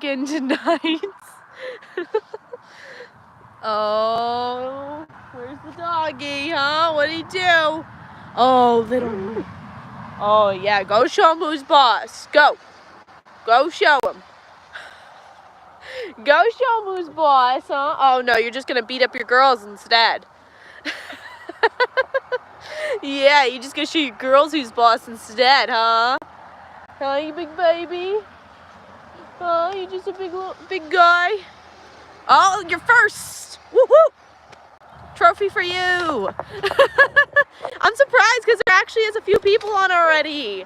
again tonight. Oh, where's the doggy, huh? What'd he do? Oh, little. Oh, yeah, go show him who's boss. Go. Go show him. Go show him who's boss, huh? Oh, no, you're just going to beat up your girls instead. Yeah, you're just going to show your girls who's boss instead, huh? Huh, you big baby? Oh, you just a big guy? Oh, you're first. Woo-hoo! Trophy for you. I'm surprised because there actually is a few people on already.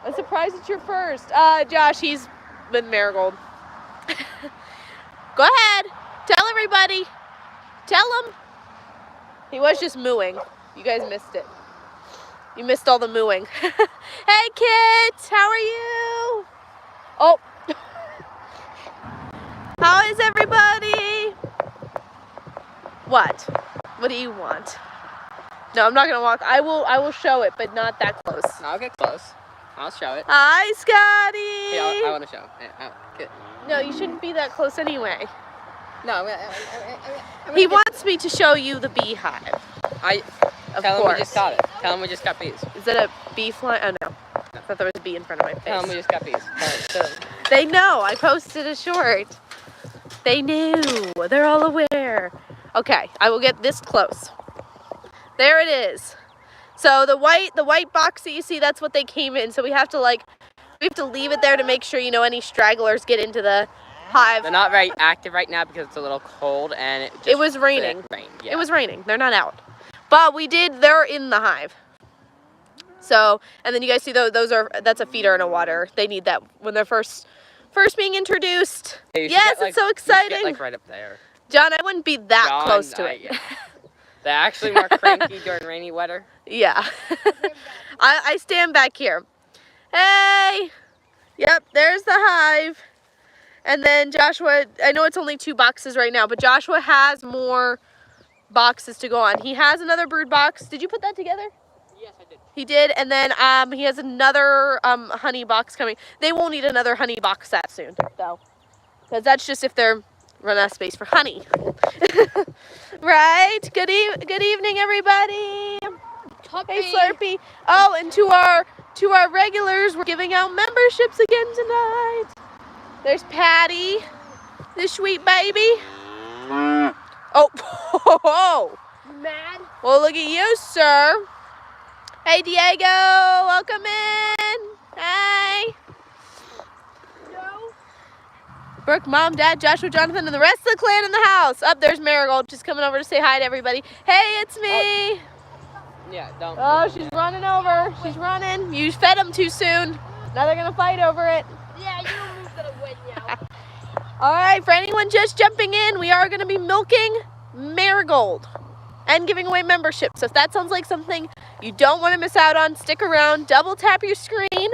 I'm surprised it's your first. Josh, he's with Marigold. Go ahead. Tell everybody. Tell him. He was just mooing. You guys missed it. You missed all the mooing. Hey, kids. How are you? Oh. How is everybody? What? What do you want? No, I'm not gonna walk. I will show it, but not that close. I'll get close. I'll show it. Hi, Scotty. Yeah, I want to show. Yeah, good. No, you shouldn't be that close anyway. No, He wants me to show you the beehive. Tell him we just got it. Tell him we just got bees. Is that a bee fly? Oh no. I thought there was a bee in front of my face. Tell him we just got bees. They know. I posted a short. They knew. They're all aware. Okay, I will get this close. There it is. So the white box that you see, that's what they came in. So we have to leave it there to make sure, any stragglers get into the hive. They're not very active right now because it's a little cold and it was raining. Yeah. It was raining. They're not out. But they're in the hive. So, and then you guys see that's a feeder and a water. They need that when they're first being introduced. Hey, yes, it's so exciting. Get, right up there. John, I wouldn't be that close to it. They're actually more cranky during rainy weather. Yeah. I stand back here. Hey. Yep, there's the hive. And then Joshua, I know it's only 2 boxes right now, but Joshua has more boxes to go on. He has another brood box. Did you put that together? Yes, I did. He did, and then he has another honey box coming. They won't need another honey box that soon, though. Because that's just if they're run out of space for honey. Right? Good evening, everybody. Hey, Slurpee. Oh, and to our regulars, we're giving out memberships again tonight. There's Patty, the sweet baby. Oh, Mad? well, look at you, sir. Hey, Diego, welcome in. Hey. No. Brooke, Mom, Dad, Joshua, Jonathan, and the rest of the clan in the house. Up there's Marigold, just coming over to say hi to everybody. Hey, it's me. Yeah, don't. Oh, she's running over. She's running. You fed them too soon. Now they're going to fight over it. Yeah, you moved it away now. All right, for anyone just jumping in, we are going to be milking Marigold and giving away memberships. So if that sounds like something you don't want to miss out on, stick around, double tap your screen.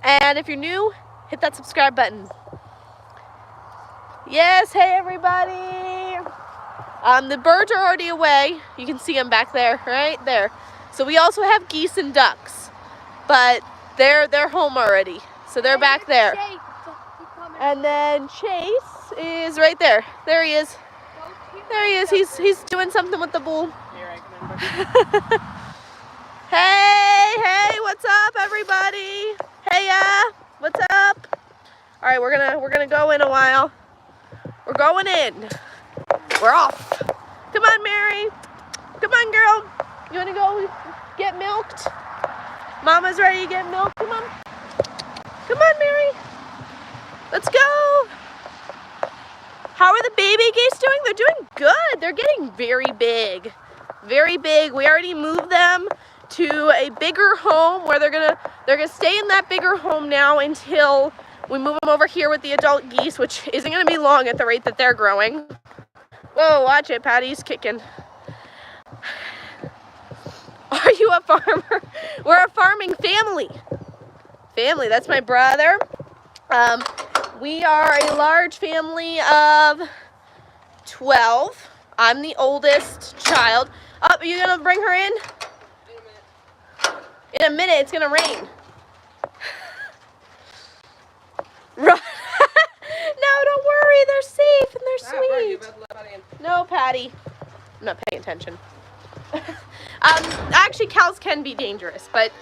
And if you're new, hit that subscribe button. Yes, hey everybody. The birds are already away. You can see them back there, right there. So we also have geese and ducks, but they're home already. So they're back there. And then Chase is right there. There he is. There he is. He's doing something with the bull. Hey, what's up, everybody? Hey, what's up? All right, we're gonna go in a while. We're going in. We're off. Come on, Mary. Come on, girl. You wanna go get milked? Mama's ready to get milked. Come on. Come on, Mary. Let's go. How are the baby geese doing? They're doing good. They're getting very big. Very big. We already moved them to a bigger home where they're gonna stay in that bigger home now until we move them over here with the adult geese, which isn't gonna be long at the rate that they're growing. Whoa, watch it, Patty's kicking. Are you a farmer? We're a farming family. That's my brother. We are a large family of 12. I'm the oldest child. Oh, are you gonna bring her in? In a minute, it's gonna rain. Patty. I'm not paying attention. Actually, cows can be dangerous, but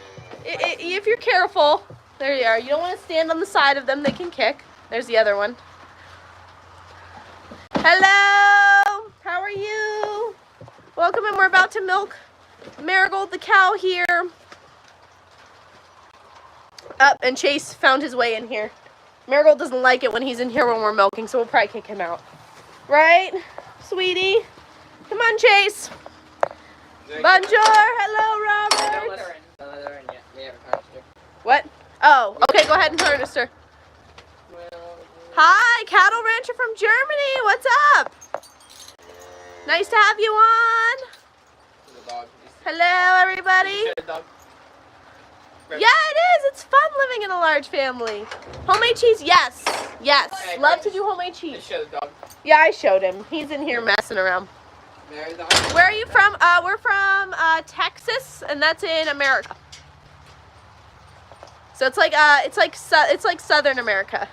if you're careful, there you are. You don't want to stand on the side of them. They can kick. There's the other one. Hello. How are you? Welcome, and we're about to milk Marigold the cow here. Up, and Chase found his way in here. Marigold doesn't like it when he's in here when we're milking, so we'll probably kick him out. Right, sweetie? Come on, Chase. Bonjour. Hello, Robert. Don't let her in. Don't let her in yet. We have a harvester. What? Oh, okay, go ahead and harvester. Hi, cattle rancher from Germany. What's up? Nice to have you on. Hello, everybody. Yeah, it is. It's fun living in a large family. Homemade cheese, yes. Yes. Love to do homemade cheese. Show the dog. Yeah, I showed him. He's in here messing around. Where are you from? We're from Texas, and that's in America. So it's like Southern America.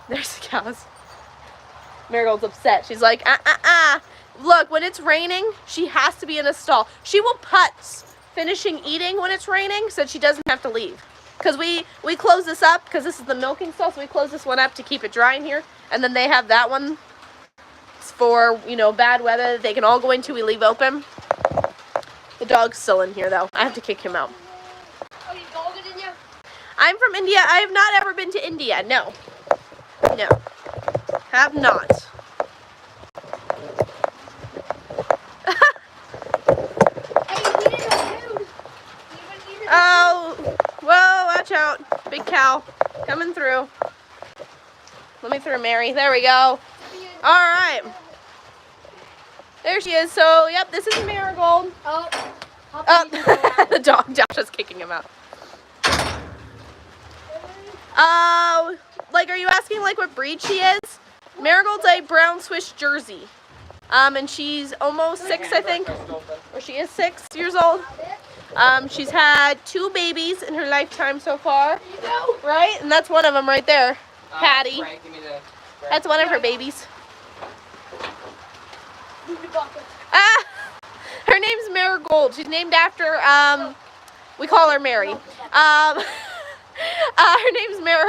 There's the cows. Marigold's upset. She's like, Look, when it's raining, she has to be in a stall. She will putz finishing eating when it's raining so she doesn't have to leave. Because we close this up, because this is the milking stall, so we close this one up to keep it dry in here. And then they have that one for, you know, bad weather that they can all go into. We leave open. The dog's still in here, though. I have to kick him out. Oh, you dog in India? I'm from India. I have not ever been to India. No. No. Have not. Oh, whoa, watch out. Big cow coming through. Let me through Mary. There we go. All right. There she is. So, yep, this is Marigold. Oh. The dog, Josh is kicking him out. Like, are you asking, like, what breed she is? Marigold's a brown Swiss Jersey. And she's almost 6, I think. Or she is 6 years old. She's had 2 babies in her lifetime so far. Right? And that's one of them right there. Patty. That's one of her babies. Her name's Marigold. She's named after, we call her Mary. Her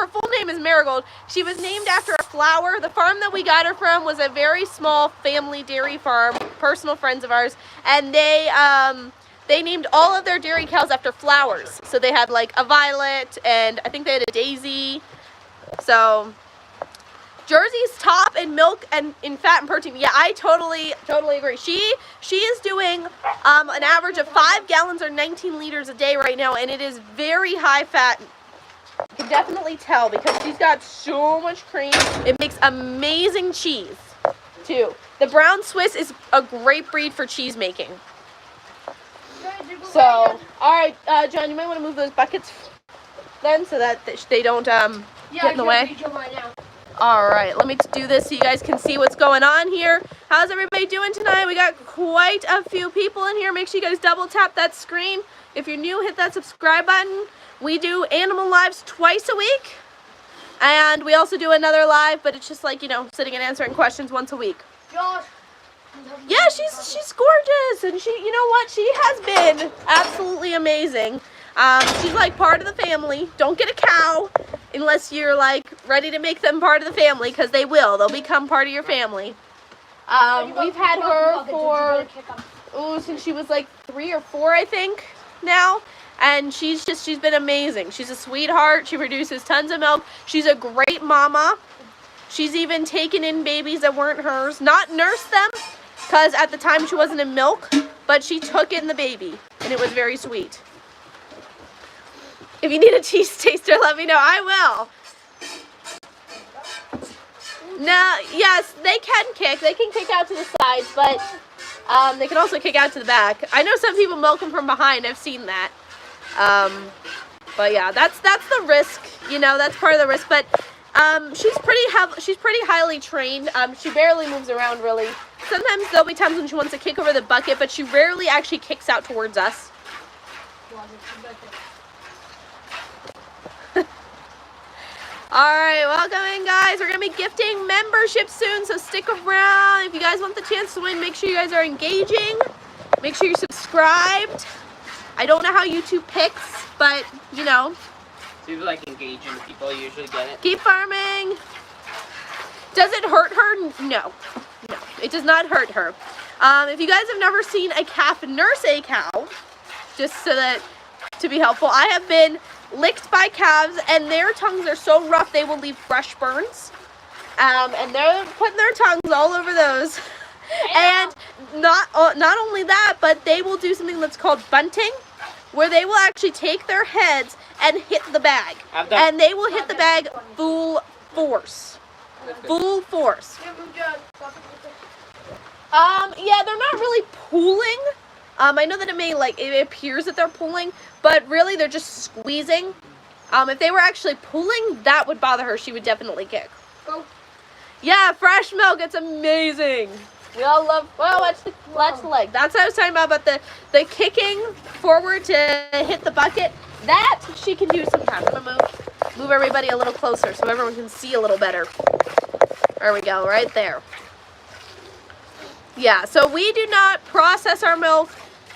full name is Marigold. She was named after a flower. The farm that we got her from was a very small family dairy farm, personal friends of ours, and they named all of their dairy cows after flowers. So they had like a violet, and I think they had a daisy. So Jersey's top in milk and in fat and protein. Yeah, I totally agree. She is doing an average of 5 gallons or 19 liters a day right now, and it is very high fat. You can definitely tell because she's got so much cream. It makes amazing cheese too. The brown Swiss is a great breed for cheese making. So, all right, John, you might want to move those buckets then so that they don't get in the way. All right, let me do this so you guys can see what's going on here. How's everybody doing tonight? We got quite a few people in here. Make sure you guys double tap that screen. If you're new, hit that subscribe button. We do animal lives twice a week. And we also do another live, but it's just like, you know, sitting and answering questions once a week. Josh. Yeah, she's gorgeous, and she, you know what, she has been absolutely amazing. She's like part of the family. Don't get a cow unless you're like ready to make them part of the family, because they will. They'll become part of your family. We've had her for since she was like 3 or 4, I think, now. And she's been amazing. She's a sweetheart. She produces tons of milk. She's a great mama. She's even taken in babies that weren't hers. Not nursed them, because at the time she wasn't in milk, but she took in the baby, and it was very sweet. If you need a cheese taster, let me know. I will. No, yes, they can kick. They can kick out to the sides, but they can also kick out to the back. I know some people milk them from behind. I've seen that. But yeah, that's the risk. You know, that's part of the risk. But she's pretty highly trained. She barely moves around really. Sometimes there'll be times when she wants to kick over the bucket, but she rarely actually kicks out towards us. Alright, welcome in, guys. We're going to be gifting memberships soon, so stick around. If you guys want the chance to win, make sure you guys are engaging. Make sure you're subscribed. I don't know how YouTube picks, but, you know. People like engaging people usually get it. Keep farming. Does it hurt her? No. No, it does not hurt her. If you guys have never seen a calf nurse a cow, just so that, to be helpful, I have been licked by calves, and their tongues are so rough they will leave fresh burns. And they're putting their tongues all over those. And not only that, but they will do something that's called bunting, where they will actually take their heads and hit the bag. And they will hit the bag full force. Full force. Yeah, they're not really pulling. I know that it appears that they're pulling, but really they're just squeezing. If they were actually pulling, that would bother her. She would definitely kick. Go. Yeah, fresh milk. It's amazing. We all love, well, watch the leg. That's what I was talking about the kicking forward to hit the bucket. That she can do sometimes. I'm going to move everybody a little closer so everyone can see a little better. There we go, right there. Yeah, so we do not process our milk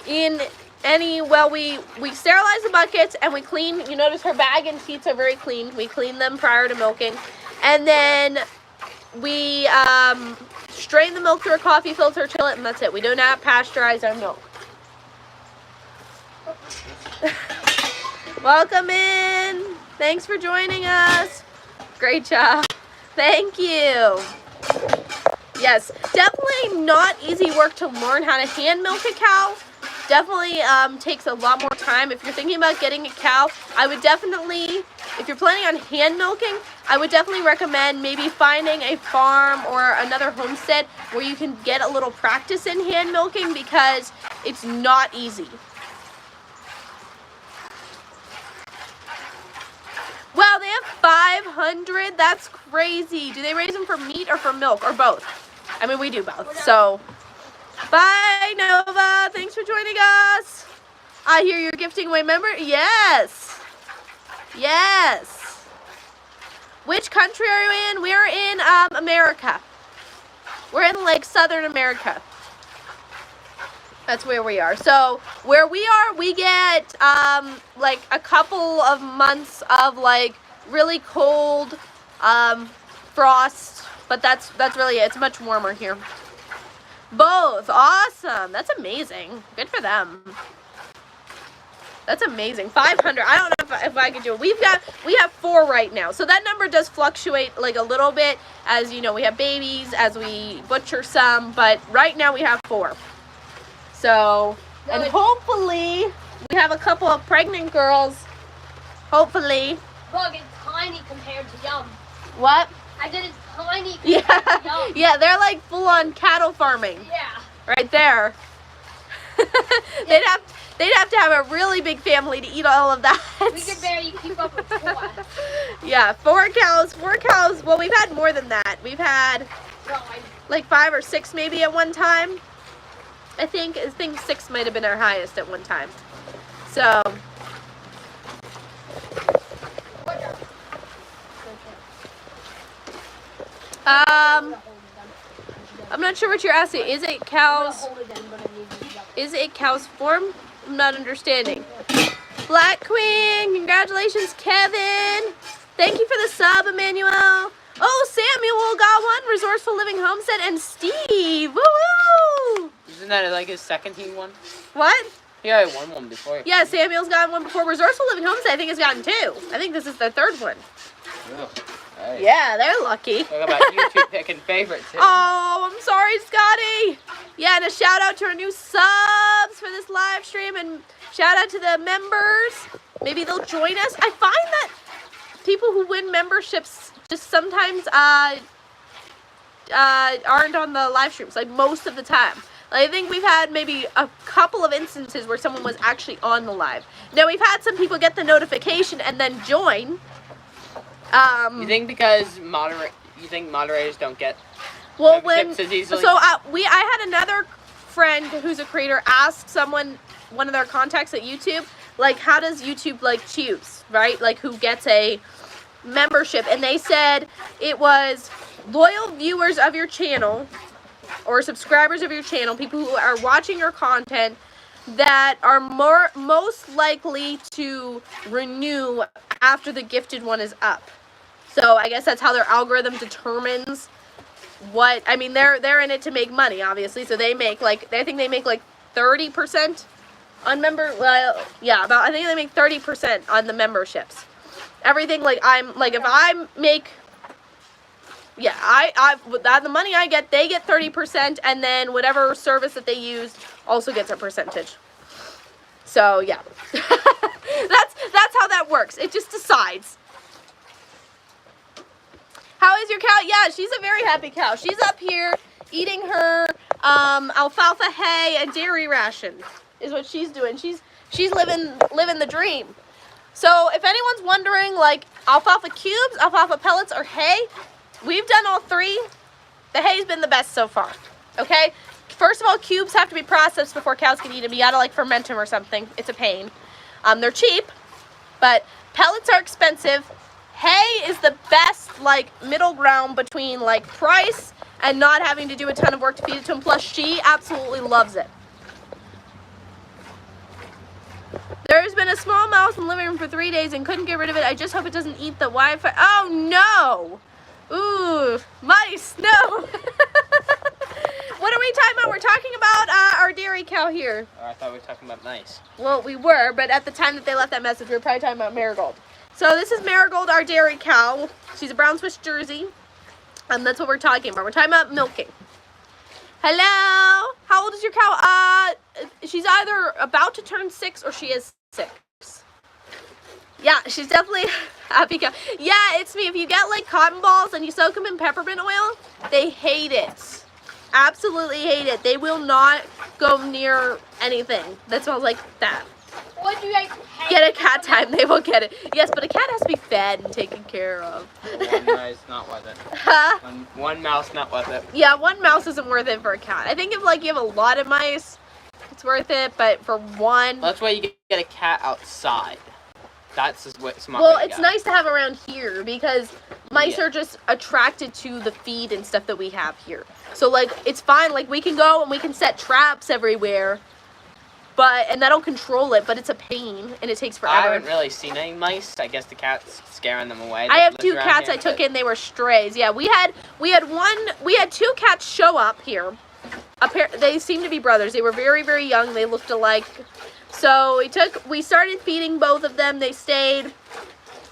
in any, well, we sterilize the buckets and we clean. You notice her bag and teats are very clean. We clean them prior to milking. And then we strain the milk through a coffee filter, chill it, and that's it. We do not pasteurize our milk. Welcome in. Thanks for joining us. Great job. Thank you. Yes, definitely not easy work to learn how to hand milk a cow. Definitely takes a lot more time. If you're thinking about getting a cow, I would definitely, if you're planning on hand milking, I would definitely recommend maybe finding a farm or another homestead where you can get a little practice in hand milking, because it's not easy. Wow, they have 500? That's crazy. Do they raise them for meat or for milk, or both? I mean, we do both, so. Bye, Nova. Thanks for joining us. I hear you're gifting away member. Yes. Yes. Which country are you in? We're in America. We're in, like, Southern America. That's where we are. So, where we are, we get, like, a couple of months of, like, really cold frost. But that's really it. It's much warmer here. Both. Awesome. That's amazing. Good for them. That's amazing. 500. I don't know if I could do it. We have 4 right now. So that number does fluctuate like a little bit as, you know, we have babies, as we butcher some, but right now we have 4. So, and hopefully we have a couple of pregnant girls. Hopefully. Bug is tiny compared to Yum. What? I said it's tiny compared to Yum. Yeah, they're like full-on cattle farming. Yeah. Right there. They'd have to have a really big family to eat all of that. We could barely keep up with 4. Yeah, 4 cows. 4 cows. Well, we've had more than that. We've had like 5 or 6 maybe at one time. I think 6 might have been our highest at one time. So. I'm not sure what you're asking. Is it cows? Is it cow's form? I'm not understanding. Black Queen, congratulations, Kevin. Thank you for the sub, Emmanuel. Oh, Samuel got 1. Resourceful Living Homestead, and Steve. Woo-hoo! Isn't that like his second team one? What? Yeah, I won one before. Yeah, Samuel's gotten 1 before. Resourceful Living Homestead, I think, has gotten 2. I think this is their 3rd one. Oh, nice. Yeah, they're lucky. Talk about YouTube picking favorites. Oh, I'm sorry, Scotty. Yeah, and a shout out to our new subs for this live stream, and shout out to the members. Maybe they'll join us. I find that people who win memberships just sometimes aren't on the live streams, like most of the time. Like, I think we've had maybe a couple of instances where someone was actually on the live. Now, we've had some people get the notification and then join. You think because moderators don't get memberships as easily? So I had another friend who's a creator ask one of their contacts at YouTube, like, how does YouTube like choose, right? Like, who gets a membership, and they said it was loyal viewers of your channel or subscribers of your channel, people who are watching your content, that are most likely to renew after the gifted one is up. So I guess that's how their algorithm determines what. I mean, they're in it to make money, obviously. So they make I think they make like 30% on I think they make 30% on the memberships. Everything if I make, the money I get, they get 30%, and then whatever service that they use also gets a percentage. So yeah, that's how that works. It just decides. How is your cow? Yeah, she's a very happy cow. She's up here eating her alfalfa hay and dairy ration is what she's doing. She's living the dream. So if anyone's wondering, alfalfa cubes, alfalfa pellets, or hay, we've done all three. The hay's been the best so far. Okay? First of all, cubes have to be processed before cows can eat them. You gotta ferment them or something. It's a pain. They're cheap, but pellets are expensive. Hay is the best middle ground between price and not having to do a ton of work to feed it to him. Plus, she absolutely loves it. There's been a small mouse in the living room for 3 days and couldn't get rid of it. I just hope it doesn't eat the Wi-Fi. Oh no! Ooh, mice, no! What are we talking about? We're talking about our dairy cow here. Oh, I thought we were talking about mice. Well, we were, but at the time that they left that message, we were probably talking about Marigold. So this is Marigold, our dairy cow. She's a brown Swiss Jersey. And that's what we're talking about. We're talking about milking. Hello? How old is your cow? She's either about to turn 6 or she is 6. Yeah, she's definitely Abigail. Yeah, it's me. If you get cotton balls and you soak them in peppermint oil, they hate it. Absolutely hate it. They will not go near anything that smells like that. What do you guys hate? Get a cat time, they will get it. Yes, but a cat has to be fed and taken care of. One mouse, not worth it. Huh? One mouse, not worth it. Yeah, one mouse isn't worth it for a cat. I think if you have a lot of mice, it's worth it, but for one... Well, that's why you get a cat outside. That's what smart. Well, it's nice to have around here because mice are just attracted to the feed and stuff that we have here. So, it's fine. We can go and we can set traps everywhere. And that'll control it, but it's a pain, and it takes forever. I haven't really seen any mice. I guess the cat's scaring them away. I have 2 cats I took in. They were strays. Yeah, we had 2 cats show up here. They seemed to be brothers. They were very, very young. They looked alike. So we started feeding both of them. They stayed.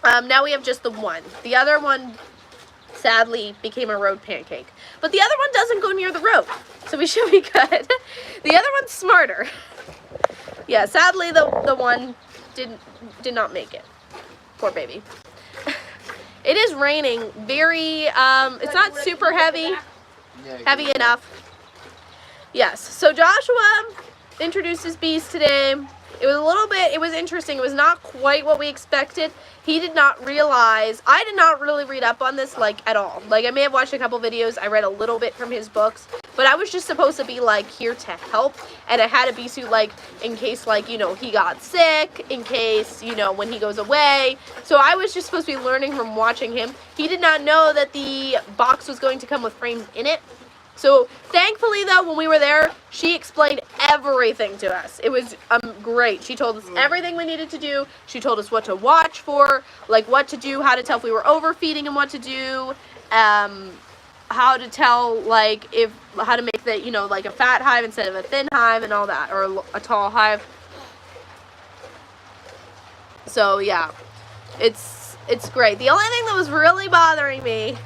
Now we have just the one. The other one, sadly, became a road pancake. But the other one doesn't go near the road, so we should be good. The other one's smarter. Yeah, sadly the one did not make it. Poor baby. It is raining very it's not super heavy. Heavy enough. Yes. So Joshua introduced his bees today. It was interesting. It was not quite what we expected. He did not realize, I did not really read up on this at all. I may have watched a couple videos. I read a little bit from his books, but I was just supposed to be here to help, and I had a bee suit in case he got sick, in case when he goes away. So I was just supposed to be learning from watching him. He did not know that the box was going to come with frames in it. So thankfully though, when we were there, she explained everything to us. It was great. She told us everything we needed to do. She told us what to watch for, what to do, how to tell if we were overfeeding and what to do, how to tell how to make the a fat hive instead of a thin hive and all that, or a tall hive. So yeah, it's great. The only thing that was really bothering me,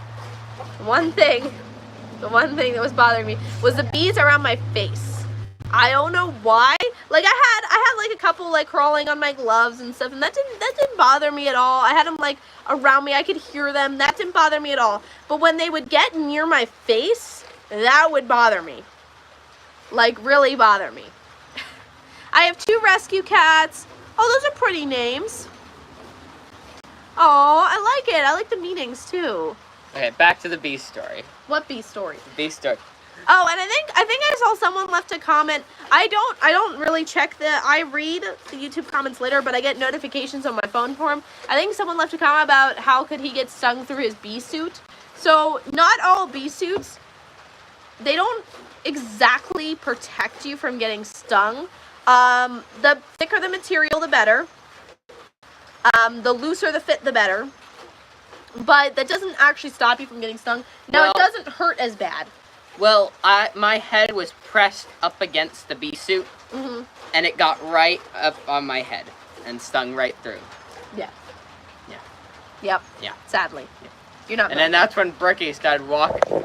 the one thing that was bothering me was the bees around my face. I don't know why. I had a couple crawling on my gloves and stuff, and that didn't bother me at all. I had them around me. I could hear them. That didn't bother me at all. But when they would get near my face, that would bother me. Really bother me. I have 2 rescue cats. Oh, those are pretty names. Oh, I like it. I like the meanings too. Okay, back to the bee story. What bee story? Bee story. Oh, and I think I saw someone left a comment. I don't really check I read the YouTube comments later, but I get notifications on my phone for him. I think someone left a comment about how could he get stung through his bee suit. So not all bee suits, they don't exactly protect you from getting stung. The thicker the material, the better. The looser the fit, the better. But that doesn't actually stop you from getting stung. Now, it doesn't hurt as bad. Well, my head was pressed up against the bee suit, and it got right up on my head and stung right through. Yeah. Yeah. Yep. Yeah. Sadly. Yeah. You're not. And then that's when Brookie started walking.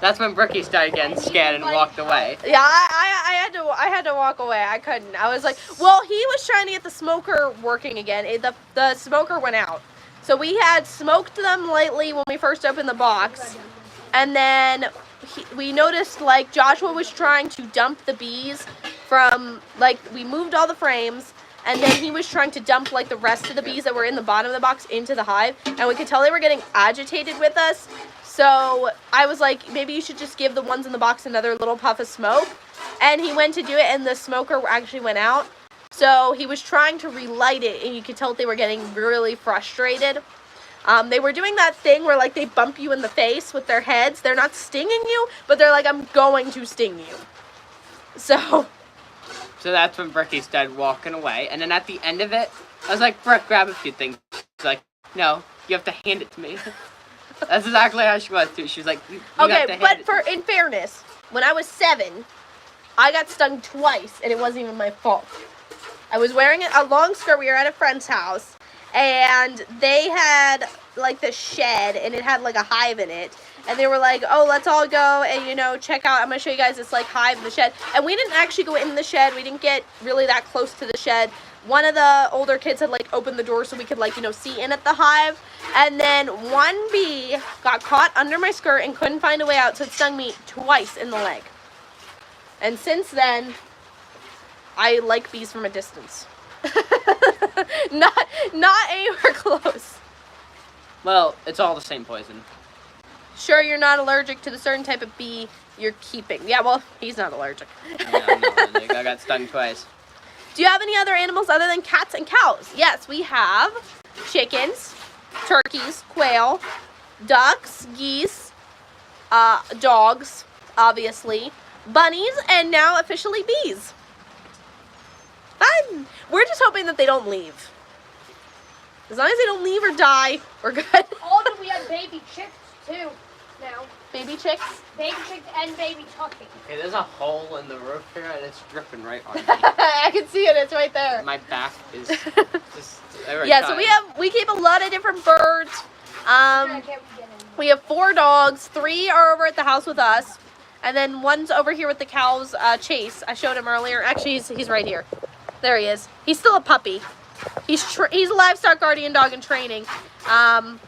That's when Brookie started getting scared and walked away. Yeah, I had to walk away. I couldn't. I was like, well, he was trying to get the smoker working again. The smoker went out. So we had smoked them lightly when we first opened the box. And then we noticed, like, Joshua was trying to dump the bees from, like, we moved all the frames. And then he was trying to dump, like, the rest of the bees that were in the bottom of the box into the hive. And we could tell they were getting agitated with us. So I was like, maybe you should just give the ones in the box another little puff of smoke. And he went to do it, and the smoker actually went out. So he was trying to relight it, and you could tell that they were getting really frustrated. They were doing that thing where, like, they bump you in the face with their heads. They're not stinging you, but they're like, I'm going to sting you. So that's when Brookie started walking away. And then at the end of it, I was like, Brooke, grab a few things. She's like, no, you have to hand it to me. That's exactly how she was, too. She was like, you have to hand it to me. In fairness, when I was 7, I got stung twice, and it wasn't even my fault. I was wearing a long skirt. We were at a friend's house, and they had, like, this shed, and it had, like, a hive in it. And they were like, oh, let's all go and, you know, check out. I'm going to show you guys this, like, hive in the shed. And we didn't actually go in the shed. We didn't get really that close to the shed. One of the older kids had, like, opened the door so we could, like, you know, see in at the hive. And then one bee got caught under my skirt and couldn't find a way out, so it stung me twice in the leg. And since then, I like bees from a distance. not anywhere close. Well, it's all the same poison. Sure, you're not allergic to the certain type of bee you're keeping. Yeah, well, he's not allergic. Yeah, I'm not allergic. I got stung twice. Do you have any other animals other than cats and cows? Yes, we have chickens, turkeys, quail, ducks, geese, dogs, obviously, bunnies, and now officially bees. We're just hoping that they don't leave. As long as they don't leave or die, we're good. Also, we have baby chicks, too, now. Baby chicks? Baby chicks and baby turkeys. Okay, there's a hole in the roof here, and it's dripping right on me. I can see it. It's right there. My back is just... Yeah, so we keep a lot of different birds. We have 4 dogs. 3 are over at the house with us. And then one's over here with the cows, Chase. I showed him earlier. Actually, he's right here. There he is. He's still a puppy. He's a livestock guardian dog in training. And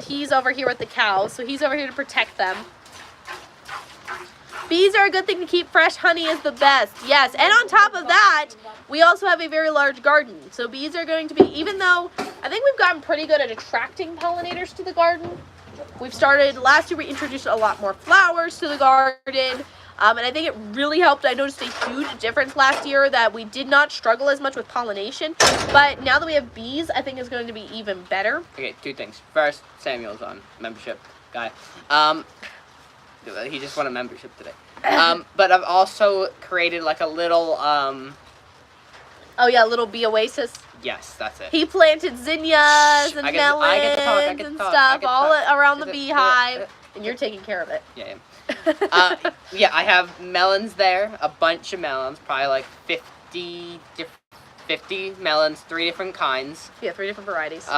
he's over here with the cows. So he's over here to protect them. Bees are a good thing to keep. Fresh honey is the best. Yes. And on top of that, we also have a very large garden. So bees are going to be, even though I think we've gotten pretty good at attracting pollinators to the garden. We've started, last year we introduced a lot more flowers to the garden. And I think it really helped. I noticed a huge difference last year that we did not struggle as much with pollination. But now that we have bees, I think it's going to be even better. Okay, 2 things. First, Samuel's on membership guy. He just won a membership today. But I've also created like a little Oh yeah, a little bee oasis. Yes, that's it. He planted zinnias and melons and stuff all around the beehive, and you're taking care of it. Yeah. Yeah, I have melons there, a bunch of melons, probably like 50 melons, 3 different kinds. Yeah, 3 different varieties.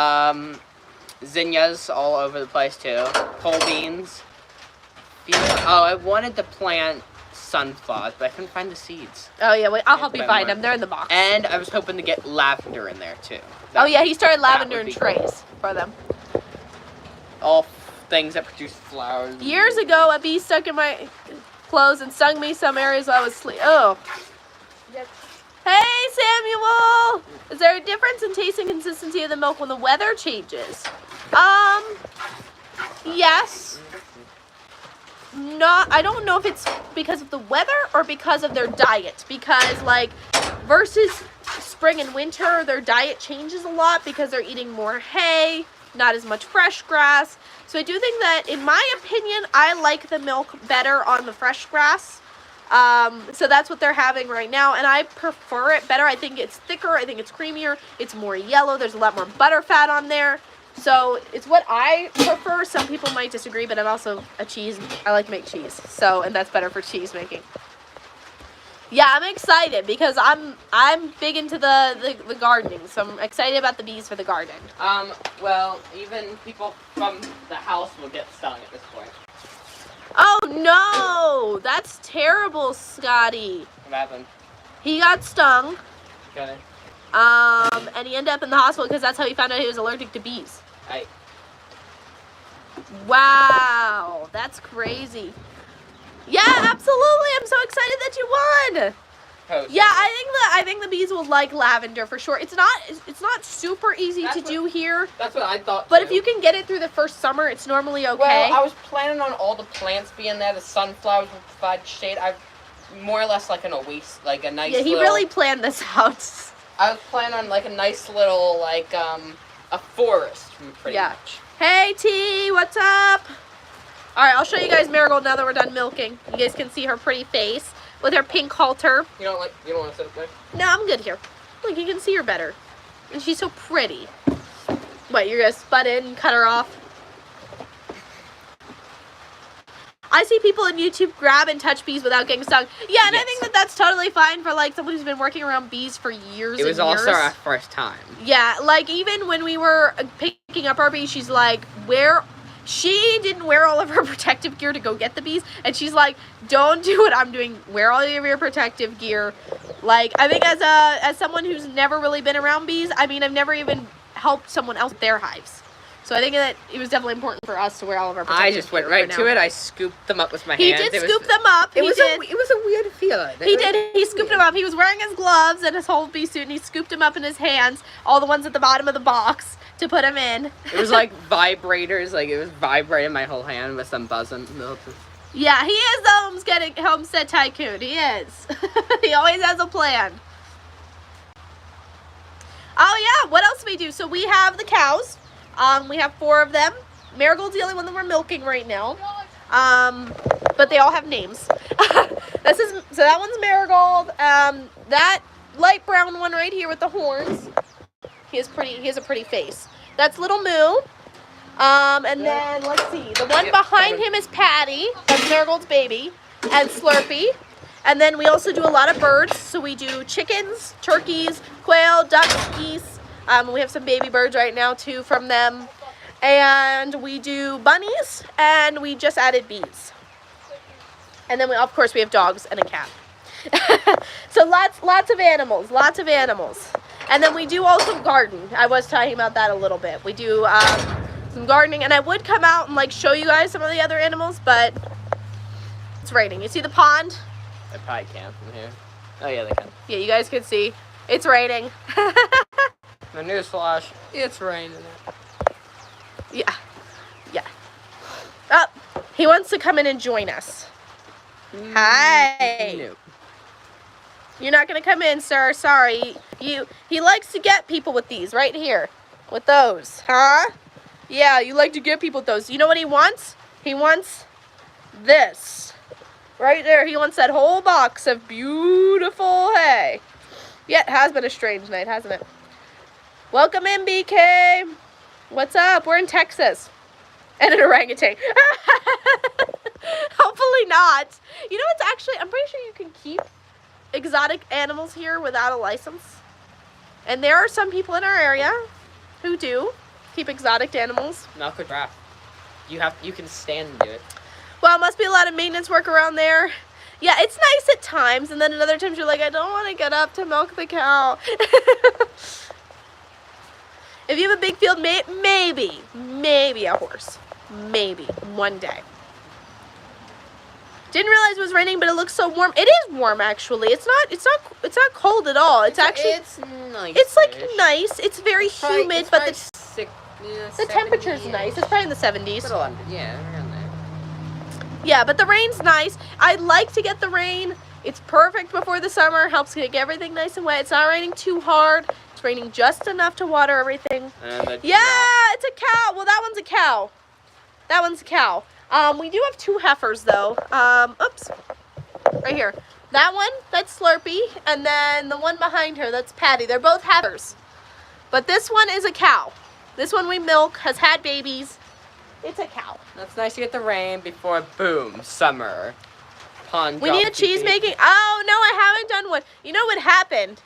Zinnias all over the place too. Pole beans. Oh, I wanted to plant sunflowers, but I couldn't find the seeds. Oh yeah, wait, I'll help you find them. They're in the box. And I was hoping to get lavender in there too. Oh yeah, he started lavender in trays for them. All things that produce flowers. Years ago, a bee stuck in my clothes and stung me some areas while I was asleep. Oh. Yep. Hey, Samuel! Is there a difference in taste and consistency of the milk when the weather changes? Yes. I don't know if it's because of the weather or because of their diet. Because like versus spring and winter, their diet changes a lot because they're eating more hay, not as much fresh grass. So I do think that, in my opinion, I like the milk better on the fresh grass. So that's what they're having right now, and I prefer it better. I think it's thicker, I think it's creamier, it's more yellow, there's a lot more butter fat on there. So it's what I prefer. Some people might disagree, but I'm also I like to make cheese. So, and that's better for cheese making. Yeah, I'm excited because I'm big into the gardening, so I'm excited about the bees for the garden. Well, even people from the house will get stung at this point. Oh no! That's terrible, Scotty. What happened? He got stung. Okay. And he ended up in the hospital because that's how he found out he was allergic to bees. Right. Wow, that's crazy. Yeah, absolutely. I'm so excited that you won. Oh, Yeah, I think the bees will like lavender for sure. It's not super easy to do here. That's what I thought. But too. if you can get it through the first summer, it's normally okay. Well, I was planning on all the plants being there. The sunflowers will provide shade. I've more or less like an oasis, like a nice. Yeah, he really planned this out. I was planning on like a nice little like a forest, pretty much. Hey T, what's up? All right, I'll show you guys Marigold now that we're done milking. You guys can see her pretty face with her pink halter. You don't want to sit up there? No, I'm good here. Look, you can see her better. And she's so pretty. What, you're gonna spud in and cut her off? I see people on YouTube grab and touch bees without getting stung. Yeah, and I think that that's totally fine for like someone who's been working around bees for years. It was and also years. our first time. Yeah, like even when we were picking up our bees, she's like, she didn't wear all of her protective gear to go get the bees, and she's like, don't do what I'm doing, wear all of your protective gear. Like, I think as someone who's never really been around bees, I mean, I've never even helped someone else with their hives. So I think that it was definitely important for us to wear all of our protective gear. I just went right to it. I scooped them up with my He hands. did scoop them up. It was a weird feeling. He did. He scooped them up. He was wearing his gloves and his whole bee suit, and he scooped them up in his hands, all the ones at the bottom of the box, to put them in. It was like vibrators. Like, it was vibrating my whole hand with some buzzing. Yeah, he is the Homestead tycoon. He is. He always has a plan. Oh, yeah. What else do we do? So we have the cows. We have 4 of them. Marigold's the only one that we're milking right now. But they all have names. So that one's Marigold. That light brown one right here with the horns. He has a pretty face. That's Little Moo. And then let's see. The one behind him is Patty. That's Marigold's baby. And Slurpee. And then we also do a lot of birds. So we do chickens, turkeys, quail, ducks, geese. We have some baby birds right now too from them. And we do bunnies, and we just added bees. And then of course we have dogs and a cat. So lots of animals. And then we do also garden. I was talking about that a little bit. We do some gardening, and I would come out and like show you guys some of the other animals, but it's raining. You see the pond? They probably can from here. Oh yeah, they can. Yeah, you guys can see. It's raining. The newsflash, it's raining. Yeah. Oh, he wants to come in and join us. Hi. Nope. You're not going to come in, sir. Sorry. He likes to get people with these right here. With those. Huh? Yeah, you like to get people with those. You know what he wants? He wants this. Right there. He wants that whole box of beautiful hay. Yeah, it has been a strange night, hasn't it? Welcome in, BK. What's up? We're in Texas. And an orangutan. Hopefully not. You know, it's actually, I'm pretty sure you can keep exotic animals here without a license. And there are some people in our area who do keep exotic animals. Not good draft. You can stand and do it. Well, it must be a lot of maintenance work around there. Yeah, it's nice at times, and then at other times you're like, I don't want to get up to milk the cow. If you have a big field, maybe a horse. Maybe one day. Didn't realize it was raining, but it looks so warm. It is warm, actually. It's not cold at all. It's nice. It's like nice. It's very humid, but the 70, temperature's nice. It's probably in the 70s. Yeah, around there. Yeah, but the rain's nice. I'd like to get the rain. It's perfect before the summer. Helps make everything nice and wet. It's not raining too hard. It's raining just enough to water everything. Yeah, it's a cow. Well, that one's a cow. That one's a cow. We do have 2 heifers, though. Oops. Right here. That one, that's Slurpee. And then the one behind her, that's Patty. They're both heifers. But this one is a cow. This one we milk, has had babies. It's a cow. That's nice to get the rain before, boom, summer. We need a cheese making. Oh, no, I haven't done one. You know what happened?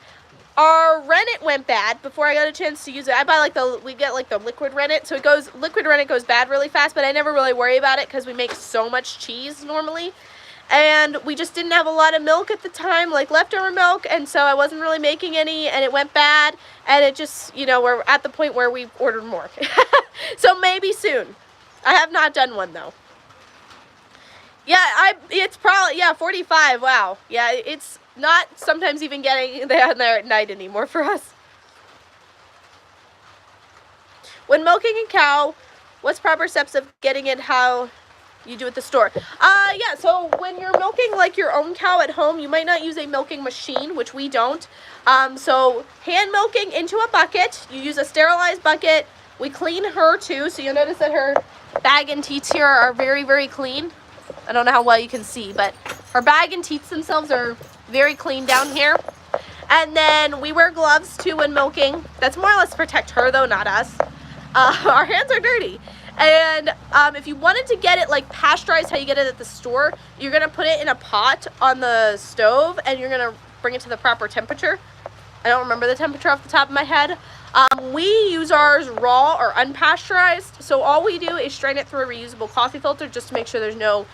Our rennet went bad before I got a chance to use it. I buy we get like the liquid rennet. So liquid rennet goes bad really fast, but I never really worry about it because we make so much cheese normally. And we just didn't have a lot of milk at the time, like leftover milk, and so I wasn't really making any, and it went bad, and it just, you know, we're at the point where we've ordered more. So maybe soon. I have not done one, though. Yeah, it's probably, yeah, 45, wow. Yeah, it's not sometimes even getting down there at night anymore for us. When milking a cow, what's proper steps of getting it how you do at the store? Yeah, so when you're milking like your own cow at home, you might not use a milking machine, which we don't. So hand milking into a bucket. You use a sterilized bucket. We clean her too, so you'll notice that her bag and teats here are very, very clean. I don't know how well you can see, but her bag and teats themselves are very clean down here. And then we wear gloves too when milking. That's more or less to protect her though, not us. Our hands are dirty. And if you wanted to get it like pasteurized, how you get it at the store, you're going to put it in a pot on the stove and you're going to bring it to the proper temperature. I don't remember the temperature off the top of my head. We use ours raw or unpasteurized. So all we do is strain it through a reusable coffee filter just to make sure there's no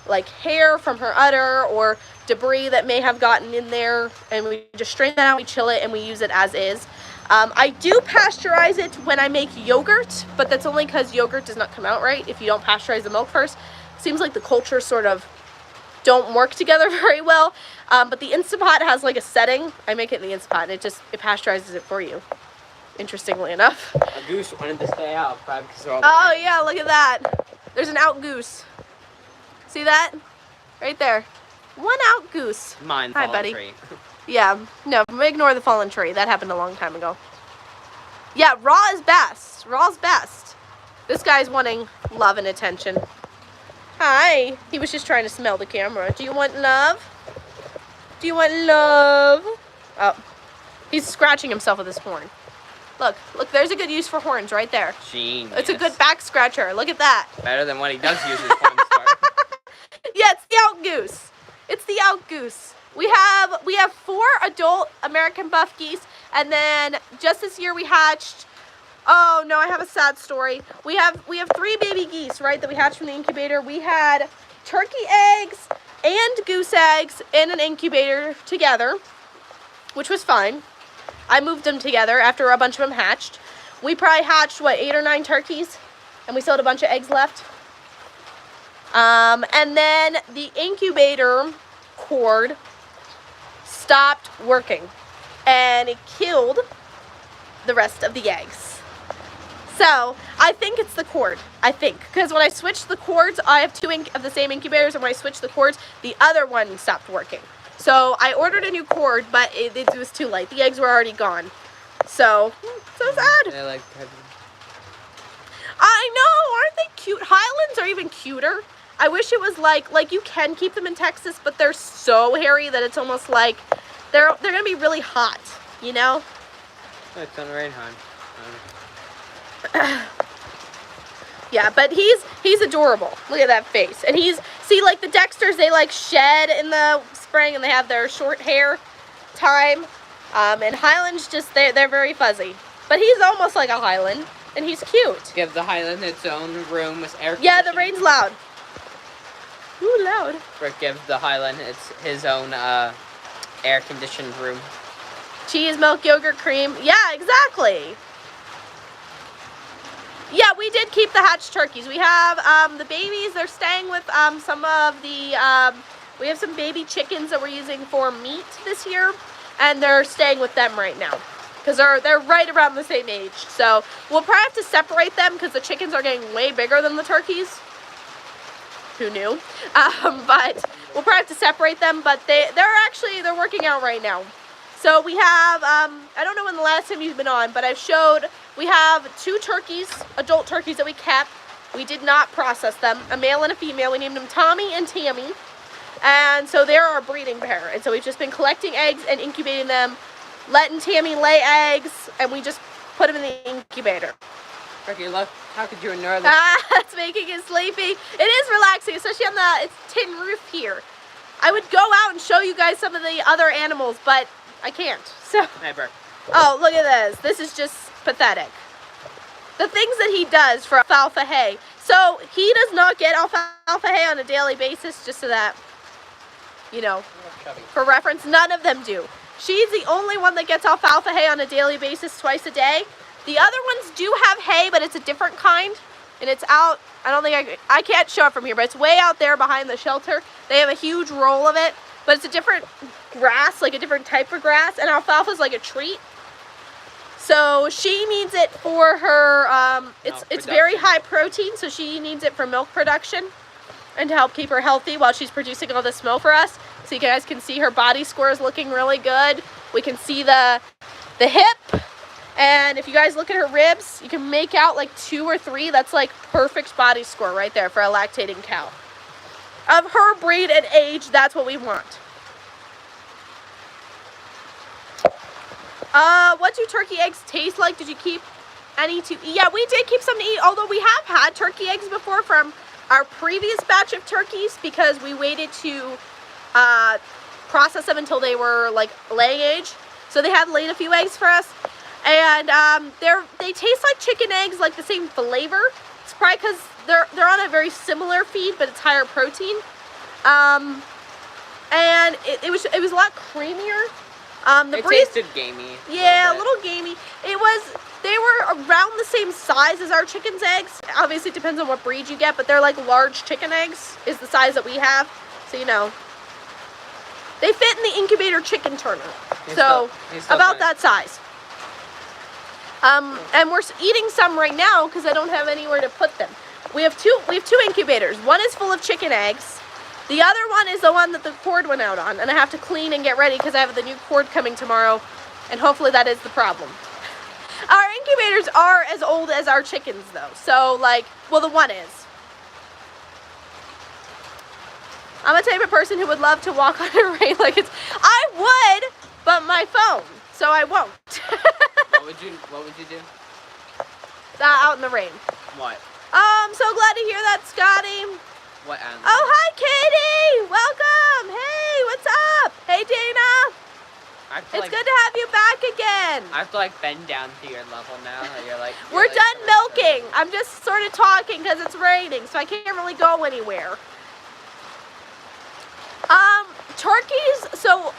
like hair from her udder or debris that may have gotten in there. And we just strain that out, we chill it, and we use it as is. I do pasteurize it when I make yogurt, but that's only because yogurt does not come out right if you don't pasteurize the milk first. Seems like the cultures sort of don't work together very well. But the Instapot has like a setting. I make it in the Instapot, and it pasteurizes it for you. Interestingly enough. A goose wanted to stay out, probably because they're all Oh yeah, look at that. There's an out goose. See that? Right there. One out goose. Mine, hi, buddy. Tree. Yeah, no, ignore the fallen tree. That happened a long time ago. Yeah, raw is best. Raw's best. This guy's wanting love and attention. Hi. He was just trying to smell the camera. Do you want love? Do you want love? Oh, he's scratching himself with his horn. Look, there's a good use for horns right there. Genius. It's a good back scratcher. Look at that. Better than what he does use his horns for. Yeah, it's the out goose. It's the out goose. We have 4 adult American buff geese, and then just this year we hatched. Oh no, I have a sad story. We have 3 baby geese, right, that we hatched from the incubator. We had turkey eggs and goose eggs in an incubator together, which was fine. I moved them together after a bunch of them hatched. We probably hatched, what, 8 or 9 turkeys, and we still had a bunch of eggs left. And then the incubator cord stopped working, and it killed the rest of the eggs. So I think it's the cord. I think because when I switched the cords, I have 2 of the same incubators, and when I switched the cords, the other one stopped working. So I ordered a new cord, but it was too late. The eggs were already gone. So sad. They like. I know, aren't they cute? Highlands are even cuter. I wish it was like you can keep them in Texas, but they're so hairy that it's almost like they're gonna be really hot, you know? Oh, it's on rain, hon. Yeah, but he's adorable. Look at that face. And see, like the Dexters, they like shed in the spring and they have their short hair time. And Highlands they're very fuzzy. But he's almost like a Highland, and he's cute. Give the Highland its own room with air conditioning. Yeah, the rain's loud. Ooh, loud. Brooke gives the Highland his own air-conditioned room. Cheese, milk, yogurt, cream. Yeah, exactly. Yeah, we did keep the hatched turkeys. We have the babies. They're staying with some of the, we have some baby chickens that we're using for meat this year, and they're staying with them right now because they're right around the same age. So we'll probably have to separate them because the chickens are getting way bigger than the turkeys. Who knew? But we'll probably have to separate them. But they're working out right now. So we have, I don't know when the last time you've been on, but we have 2 turkeys, adult turkeys that we kept. We did not process them, a male and a female. We named them Tommy and Tammy. And so they're our breeding pair. And so we've just been collecting eggs and incubating them, letting Tammy lay eggs, and we just put them in the incubator. Ricky, look, how could you ignore this? It's making it sleepy. It is relaxing, especially on the tin roof here. I would go out and show you guys some of the other animals, but I can't. So. Hey, Brooke. Oh, look at this. This is just pathetic. The things that he does for alfalfa hay. So he does not get alfalfa hay on a daily basis, just so that, you know, for reference, none of them do. She's the only one that gets alfalfa hay on a daily basis twice a day. The other ones do have hay, but it's a different kind. And it's out, I don't think I can't show it from here, but it's way out there behind the shelter. They have a huge roll of it, but it's a different grass, like a different type of grass, and alfalfa is like a treat. So she needs it for her, it's very high protein, so she needs it for milk production and to help keep her healthy while she's producing all this milk for us. So you guys can see her body score is looking really good. We can see the hip, and if you guys look at her ribs, you can make out like 2 or 3. That's like perfect body score right there for a lactating cow. Of her breed and age, that's what we want. What do turkey eggs taste like? Did you keep any to eat? Yeah, we did keep some to eat, although we have had turkey eggs before from our previous batch of turkeys because we waited to process them until they were like laying age. So they had laid a few eggs for us. And they taste like chicken eggs, like the same flavor. It's probably because they're on a very similar feed, but it's higher protein. And it was a lot creamier. It tasted gamey. Yeah, a little gamey. They were around the same size as our chicken's eggs. Obviously, it depends on what breed you get, but they're like large chicken eggs is the size that we have. So, you know, they fit in the incubator chicken turner. So, about that size. And we're eating some right now because I don't have anywhere to put them. We have two incubators. One is full of chicken eggs. The other one is the one that the cord went out on, and I have to clean and get ready because I have the new cord coming tomorrow, and hopefully that is the problem. Our incubators are as old as our chickens, though. So, like, well, the one is. I'm a type of person who would love to walk on a rain like it's. I would, but my phone, so I won't. What would you do? Out in the rain. What? I'm so glad to hear that, Scotty. What animal? Oh, hi, Katie. Welcome. Hey, what's up? Hey, Dana. It's good to have you back again. I have to like bend down to your level now. We're done milking. I'm just sort of talking because it's raining, so I can't really go anywhere. Turkeys, so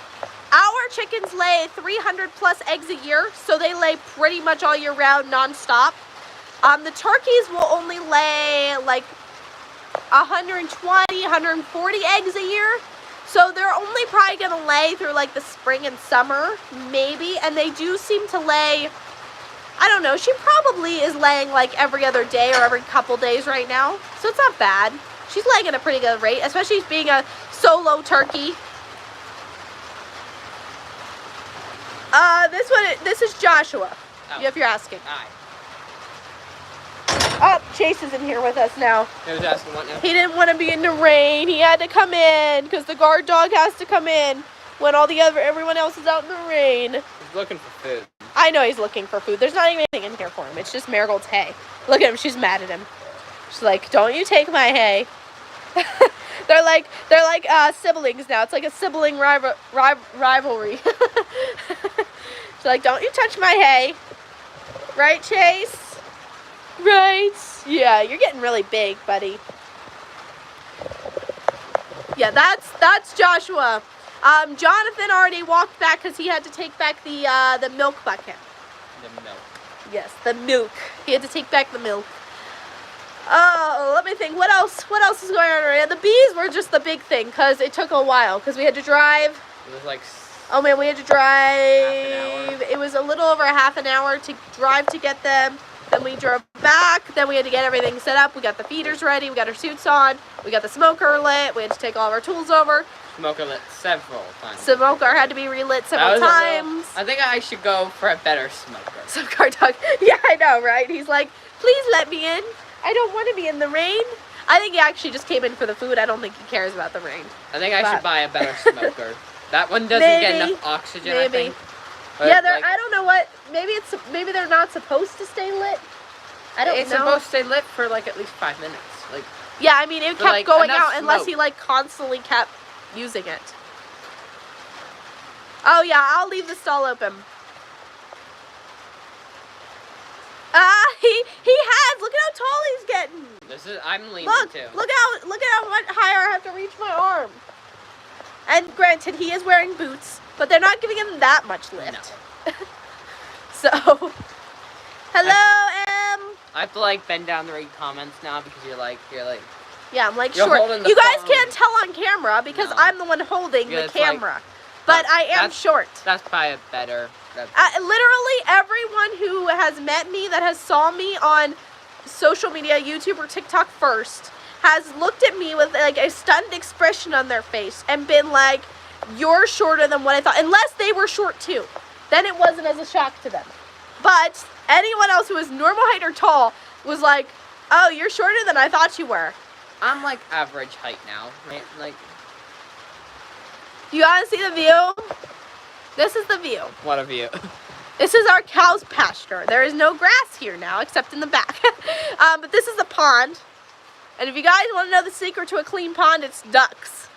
our chickens lay 300 plus eggs a year, so they lay pretty much all year round, non-stop. The turkeys will only lay like 120, 140 eggs a year. So they're only probably going to lay through like the spring and summer, maybe. And they do seem to lay, I don't know, she probably is laying like every other day or every couple days right now. So it's not bad. She's laying at a pretty good rate, especially being a solo turkey. This is Joshua, if you're asking. Hi. Oh, Chase is in here with us now. He was asking what now? He didn't want to be in the rain. He had to come in because the guard dog has to come in when everyone else is out in the rain. He's looking for food. I know he's looking for food. There's not even anything in here for him. It's just Marigold's hay. Look at him. She's mad at him. She's like, "Don't you take my hay." They're like siblings now. It's like a sibling rivalry. She's like, "Don't you touch my hay." Right, Chase? Right. Yeah, you're getting really big, buddy. Yeah, that's Joshua. Jonathan already walked back because he had to take back the milk bucket. The milk. Yes, the milk. He had to take back the milk. Oh, let me think. What else is going on right now? The bees were just the big thing because it took a while because we had to drive. It was like. Oh man, we had to drive. Half an hour. It was a little over a half an hour to drive to get them. Then we drove back. Then we had to get everything set up. We got the feeders ready. We got our suits on. We got the smoker lit. We had to take all of our tools over. Smoker lit several times. Smoker had to be relit several times. I think I should go for a better smoker. Some guard dog. Yeah, I know, right? He's like, please let me in. I don't want to be in the rain. I think he actually just came in for the food. I don't think he cares about the rain. I think I should buy a better smoker. That one doesn't get enough oxygen, I think. But yeah, they're, I don't know what. Maybe they're not supposed to stay lit. I don't know. It's supposed to stay lit for like at least 5 minutes. Like. Yeah, I mean, it kept going out unless he like constantly kept using it. Oh yeah, I'll leave the stall open. He has. Look at how tall he's getting. I'm leaning too. Look at how much higher I have to reach my arm. And granted, he is wearing boots, but they're not giving him that much lift. No. So, hello, Em. I have to like bend down to read comments now because you're like. Yeah, I'm like short. You guys can't tell on camera because I'm the one holding the camera. Like, but I am short. That's probably better. Literally everyone who has met me that has saw me on social media, YouTube or TikTok first, has looked at me with like a stunned expression on their face and been like, you're shorter than what I thought. Unless they were short too. Then it wasn't as a shock to them. But anyone else who was normal height or tall was like, oh, you're shorter than I thought you were. I'm like average height now, right? Like. You want to see the view? This is the view. What a view. This is our cow's pasture. There is no grass here now, except in the back. But this is the pond. And if you guys want to know the secret to a clean pond, it's ducks.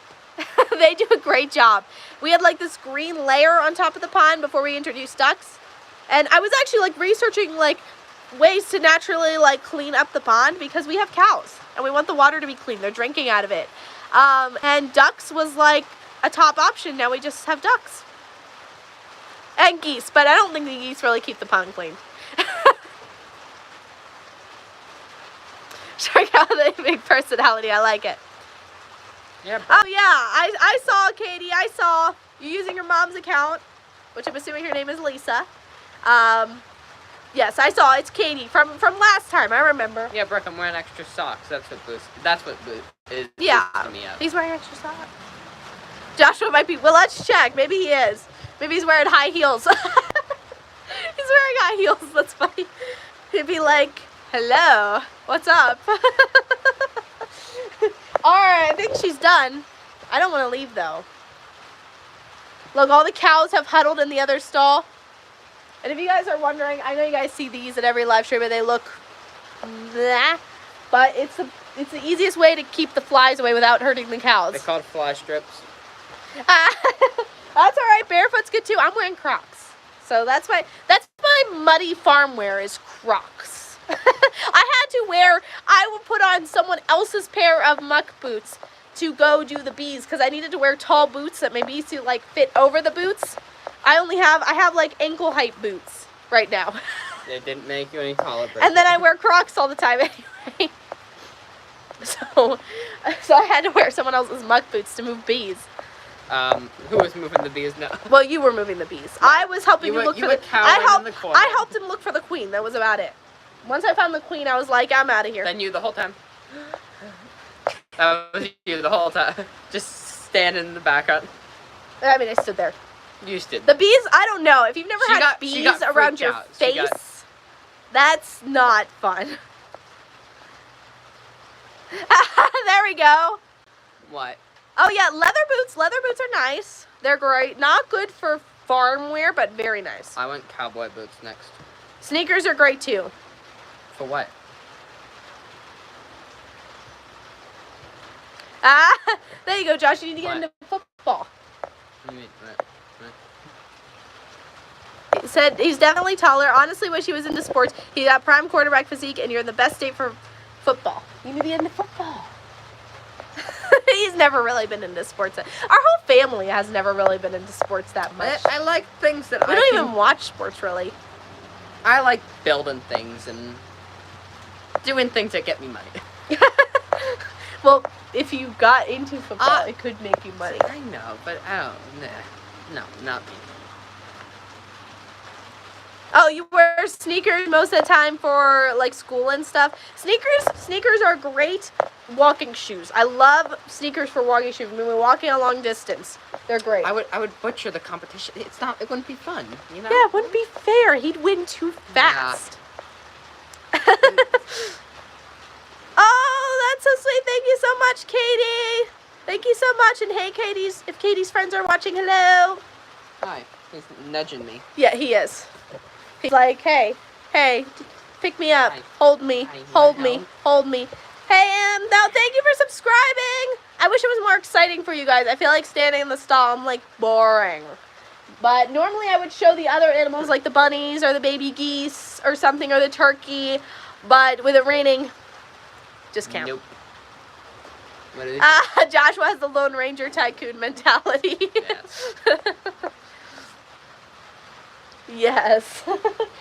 They do a great job. We had like this green layer on top of the pond before we introduced ducks. And I was actually like researching like ways to naturally like clean up the pond because we have cows and we want the water to be clean. They're drinking out of it. And ducks was like a top option. Now we just have ducks. And geese, but I don't think the geese really keep the pond clean. Check out the big personality. I like it. Yeah. Oh yeah, I saw Katie. I saw you using your mom's account, which I'm assuming her name is Lisa. Yes, I saw. It's Katie from last time. I remember. Yeah, Brooke, I'm wearing extra socks. That's what Boost is. Yeah, me up. He's wearing extra socks. Joshua might be. Well, let's check. Maybe he is. Maybe he's wearing high heels. He's wearing high heels. That's funny. He'd be like, hello, what's up? Alright, I think she's done. I don't want to leave, though. Look, all the cows have huddled in the other stall. And if you guys are wondering, I know you guys see these at every live stream, and they look bleh, but it's the easiest way to keep the flies away without hurting the cows. They're called fly strips. That's alright, barefoot's good too. I'm wearing Crocs. So that's my muddy farm wear is Crocs. I would put on someone else's pair of muck boots to go do the bees because I needed to wear tall boots that my bees could like fit over the boots. I have like ankle height boots right now. They didn't make you any taller. And then I wear Crocs all the time anyway. So I had to wear someone else's muck boots to move bees. Who was moving the bees now? Well, you were moving the bees. I was helping you look for the. I helped him look for the queen. That was about it. Once I found the queen, I was like, I'm out of here. Then you the whole time. That was you the whole time. Just standing in the background. I mean, I stood there. You stood. The bees, I don't know. If you've never had bees around your face, that's not fun. There we go. What? Oh yeah, leather boots. Leather boots are nice. They're great. Not good for farm wear, but very nice. I want cowboy boots next. Sneakers are great too. For what? There you go, Josh. You need to get into football. What do you mean? What? He said he's definitely taller. Honestly, wish he was into sports. He got prime quarterback physique, and you're in the best state for football. You need to be into football. He's never really been into sports. Our whole family has never really been into sports that much. I like things that we don't even watch sports really. I like building things and doing things that get me money. Well, if you got into football, it could make you money. I know, but I don't. No, not me. Oh, you wear sneakers most of the time for like school and stuff. Sneakers are great walking shoes. I love sneakers for walking shoes. When we're walking a long distance, they're great. I would butcher the competition. It wouldn't be fun, you know? Yeah, it wouldn't be fair. He'd win too fast. Yeah. Oh, that's so sweet. Thank you so much, Katie. Thank you so much. And hey, if Katie's friends are watching, hello. Hi. He's nudging me. Yeah, he is. He's like, hey, pick me up. Hi. Hold me. Hi, Hold my me. help. Hold me. Hey, now thank you for subscribing. I wish it was more exciting for you guys. I feel like standing in the stall, I'm like boring. But normally I would show the other animals like the bunnies or the baby geese or something or the turkey. But with it raining, just can't. Nope. What is Joshua has the Lone Ranger Tycoon mentality. Yes. Yes.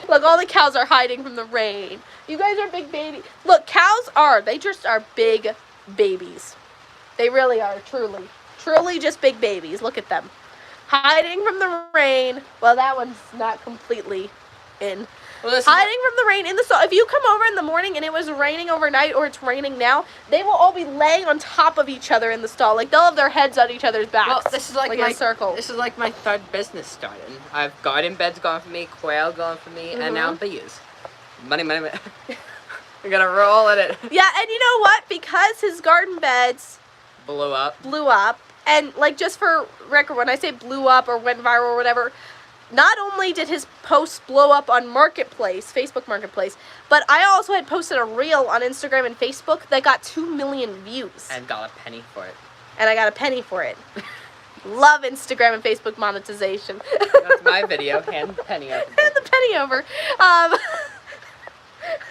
Look, all the cows are hiding from the rain. You guys are big babies. Look, they just are big babies. They really are, truly. Truly just big babies. Look at them. Hiding from the rain. Well, that one's not completely in. Well, Hiding from the rain in the stall. If you come over in the morning and it was raining overnight or it's raining now, they will all be laying on top of each other in the stall. Like, they'll have their heads on each other's backs. Well, this is like in a circle. This is like my third business starting. I've garden beds going for me, quail going for me, and now bees. Money. We're gonna roll in it. Yeah, and you know what? Because his garden beds Blew up. and like just for record, when I say blew up or went viral or whatever, not only did his posts blow up on Marketplace, Facebook Marketplace, but I also had posted a reel on Instagram and Facebook that got 2 million views. And got a penny for it. And I got a penny for it. Love Instagram and Facebook monetization. That's my video. Hand the penny over. Hand the penny over.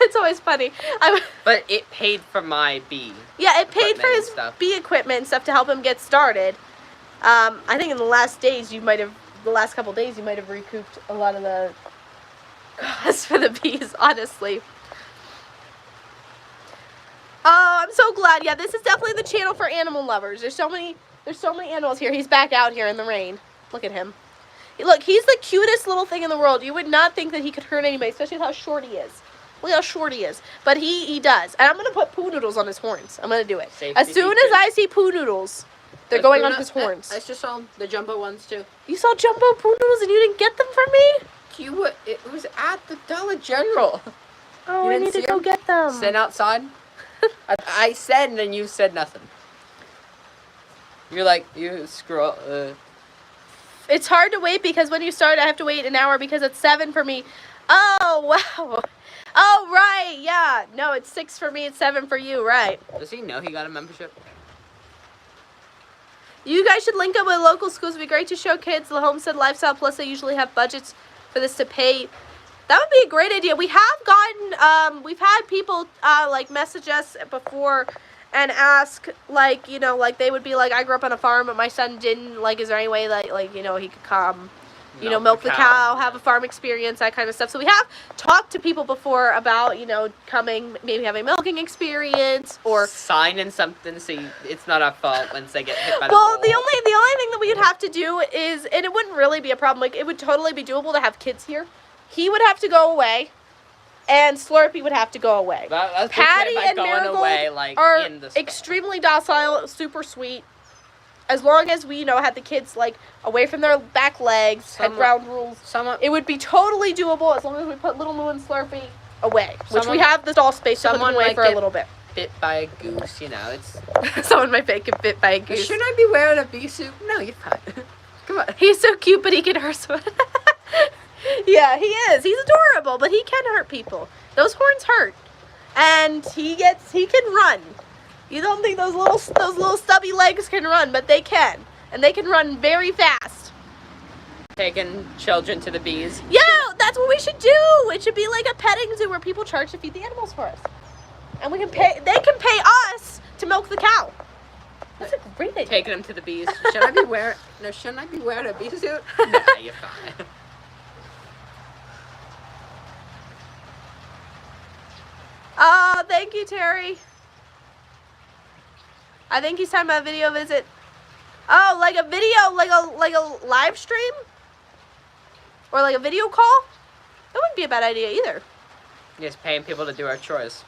It's always funny. But it paid for my bee. Yeah, it paid for Equipment his and stuff. bee equipment and stuff to help him get started. I think in the last couple days, you might have recouped a lot of the costs for the bees, honestly. Oh, I'm so glad. Yeah, this is definitely the channel for animal lovers. There's so many animals here. He's back out here in the rain. Look at him. Look, he's the cutest little thing in the world. You would not think that he could hurt anybody, especially with how short he is. Look how short he is. But he does. And I'm going to put poo noodles on his horns. I'm going to do it. Safety As soon as I see poo noodles, they're going on his horns. I just saw the jumbo ones too. You saw jumbo poo noodles and you didn't get them from me? It was at the Dollar General. Oh, You I didn't need to see go them? get them. Sitting outside. I said, and then you said nothing. You're like, you scroll. It's hard to wait because when you start, I have to wait an hour because it's 7 for me. Oh, wow. Oh, right. Yeah. No, it's 6 for me. It's 7 for you. Right. Does he know he got a membership? You guys should link up with local schools. It'd be great to show kids the Homestead lifestyle. Plus, they usually have budgets for this to pay. That would be a great idea. We have gotten, we've had people, like, message us before and ask, like, you know, like, they would be like, I grew up on a farm, but my son didn't. Like, is there any way that, like, you know, he could come, you know, milk the cow, have a farm experience, that kind of stuff. So we have talked to people before about, you know, coming, maybe having a milking experience or signing something so it's not our fault once they get hit by the well, ball. the only thing that we would have to do is, and it wouldn't really be a problem, like, it would totally be doable to have kids here. He would have to go away, and Slurpee would have to go away. That's Patty by and going Marigold away, like, are in the stall. extremely docile, super sweet. As long as we, you know, had the kids, like, away from their back legs, had ground rules, it would be totally doable as long as we put Little Moo and Slurpee away, which we have the stall space to put them away for a little bit. Bit by a goose, you know, it's... Someone might get bit by a goose. Shouldn't I be wearing a bee suit? No, you're fine. Come on. He's so cute, but he can hurt someone. Yeah, he is. He's adorable, but he can hurt people. Those horns hurt. And he can run. You don't think those little stubby legs can run, but they can. And they can run very fast. Taking children to the bees. Yeah, that's what we should do. It should be like a petting zoo where people charge to feed the animals for us. And they can pay us to milk the cow. That's a great idea. Taking them to the bees. Shouldn't I be wearing a bee suit? Nah, you're fine. Oh, thank you, Terry. I think he's talking about a video visit. Oh, like a video, like a live stream? Or like a video call? That wouldn't be a bad idea either. Just paying people to do our chores.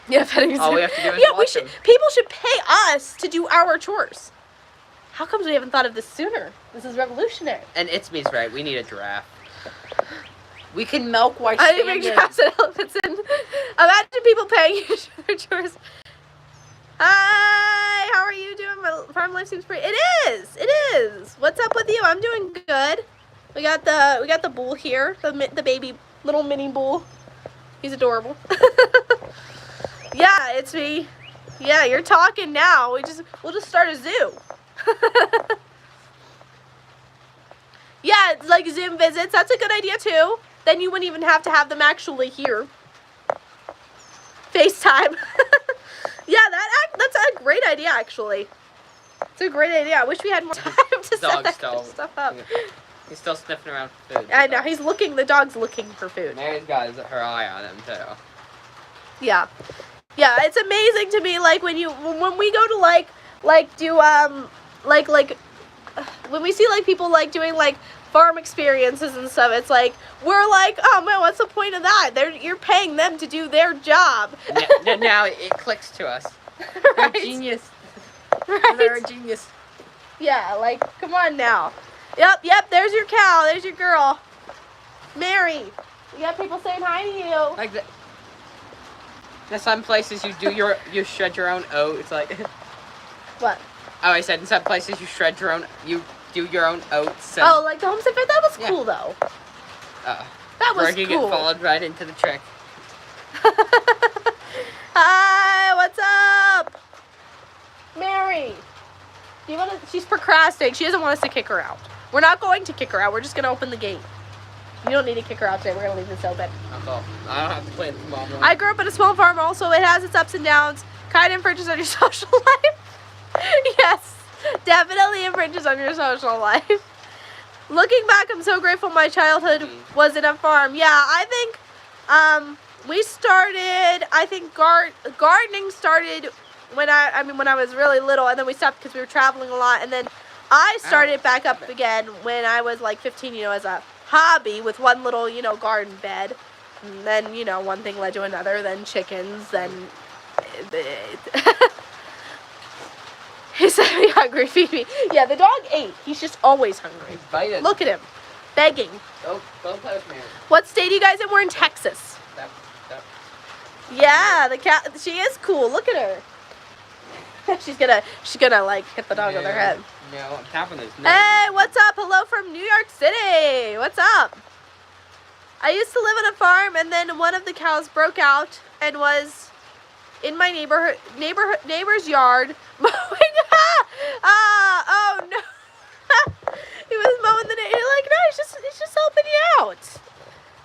Yeah, petting All we have to do is yeah, watch them. people should pay us to do our chores. How comes we haven't thought of this sooner? This is revolutionary. And It's Me's right. We need a giraffe. We can milk while I standing. didn't bring giraffes and elephants in. Imagine people paying you to do their chores. Hi, how are you doing? My farm life seems pretty. It is. It is. What's up with you? I'm doing good. We got the bull here, the baby little mini bull. He's adorable. Yeah, it's me. Yeah, you're talking now. We'll just start a zoo. Yeah, it's like Zoom visits. That's a good idea too. Then you wouldn't even have to have them actually here. FaceTime. Yeah, that's a great idea actually. It's a great idea. I wish we had more time to set that kind of stuff up. He's still sniffing around for food. I know, the dog's looking for food. Mary's got her eye on him too. Yeah. Yeah, it's amazing to me, like, when we go to, like, do, when we see, like, people, like, doing, like, farm experiences and stuff, it's like, we're like, oh, man, what's the point of that? You're paying them to do their job. Now it clicks to us. Right. They're genius. Right. They're a genius. Yeah, like, come on now. Yep, there's your cow, there's your girl. Mary. You got people saying hi to you. Like the. In some places you shred your own oats, like. What? Oh, I said in some places you do your own oats. And, Oh, like the Homestead fair? That was cool though. That was Brooke cool. get followed right into the trick. Hi, what's up? Mary. She's procrastinating. She doesn't want us to kick her out. We're not going to kick her out. We're just going to open the gate. You don't need to kick her out today. We're going to leave this open. That's all. I don't have to play the mom. I grew up in a small farm also. It has its ups and downs. Kind of infringes on your social life. Yes, definitely infringes on your social life. Looking back, I'm so grateful my childhood was in a farm. Yeah, I think we started, gardening started when I was really little, and then we stopped because we were traveling a lot, and then I started back up again when I was like 15, as a hobby with one little, garden bed. And then, one thing led to another, then chickens, then... He's hungry, feed me. Yeah, the dog ate. He's just always hungry. Biting. Look at him. Begging. Don't play with me. What state are you guys in? We're in Texas. That. Yeah, the cat, she is cool. Look at her. She's gonna like hit the dog on her head. No, I'm tapping his nose. Hey, what's up? Hello from New York City. What's up? I used to live on a farm, and then one of the cows broke out and was in my neighbor's yard mowing. Oh no! He was mowing the neighbor. You're like, no, he's just helping you out,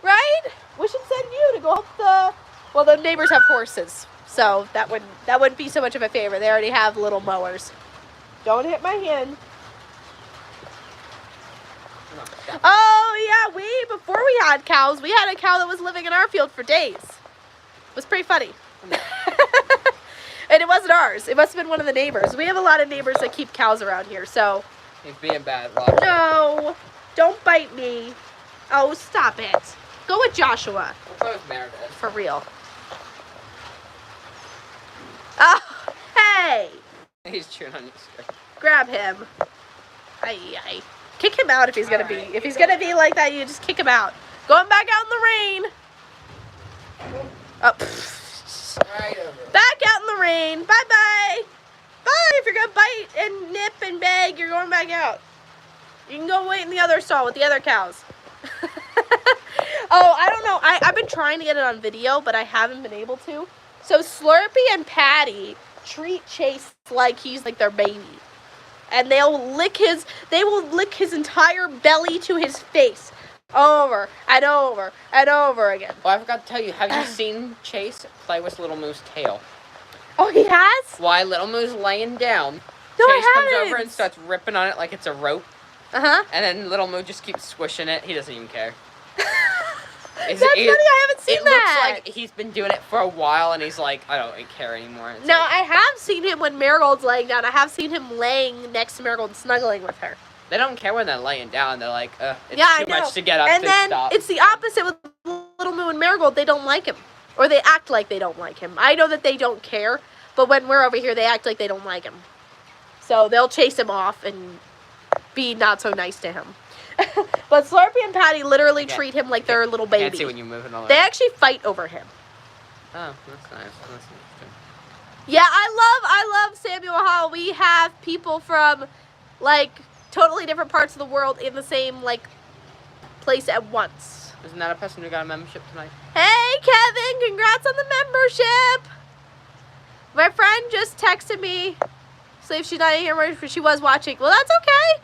right? We should send you to go help the neighbors have horses, so that wouldn't be so much of a favor. They already have little mowers. Don't hit my hand. Oh yeah, before we had cows, we had a cow that was living in our field for days. It was pretty funny. And it wasn't ours. It must have been one of the neighbors. We have a lot of neighbors that keep cows around here, so. He's being bad, Roger. No, don't bite me. Oh, stop it. Go with Joshua. We'll play with Meredith. For real. Oh, hey. He's chewing on your skirt. Grab him. Ay. Kick him out if he's gonna be. If he's gonna be like that, you just kick him out. Going back out in the rain. Oh. Right over. Back out in the rain. Bye-bye. Bye. If you're going to bite and nip and beg, you're going back out. You can go wait in the other stall with the other cows. Oh, I don't know. I've been trying to get it on video, but I haven't been able to. So Slurpee and Patty treat Chase like he's like their baby. And they will lick his entire belly to his face. Over and over and over again. Oh, I forgot to tell you. Have you seen Chase play with Little Moo's tail? Oh, he has? Why Little Moo's laying down. No, Chase I comes haven't. over and starts ripping on it like it's a rope. Uh-huh. And then Little Moo just keeps squishing it. He doesn't even care. That's funny. I haven't seen that. It looks like he's been doing it for a while, and he's like, I don't care anymore. It's No, like, I have seen him when Marigold's laying down. I have seen him laying next to Marigold and snuggling with her. they don't care when they're laying down. They're like, it's Yeah, too I know. much to get up And to then stop. it's the opposite with Little Moo and Marigold, they don't like him. Or they act like they don't like him. I know that they don't care, but when we're over here, they act like they don't like him. So they'll chase him off and be not so nice to him. But Slurpee and Patty literally treat him like they're a little baby. Can't see when you're moving all They actually fight over him. Oh, that's nice. That's interesting. Yeah, I love Samuel Hall. We have people from, like, totally different parts of the world in the same, like, place at once. Isn't that a person who got a membership tonight? Hey, Kevin, congrats on the membership. My friend just texted me. So if she's not here, she was watching. Well, that's okay.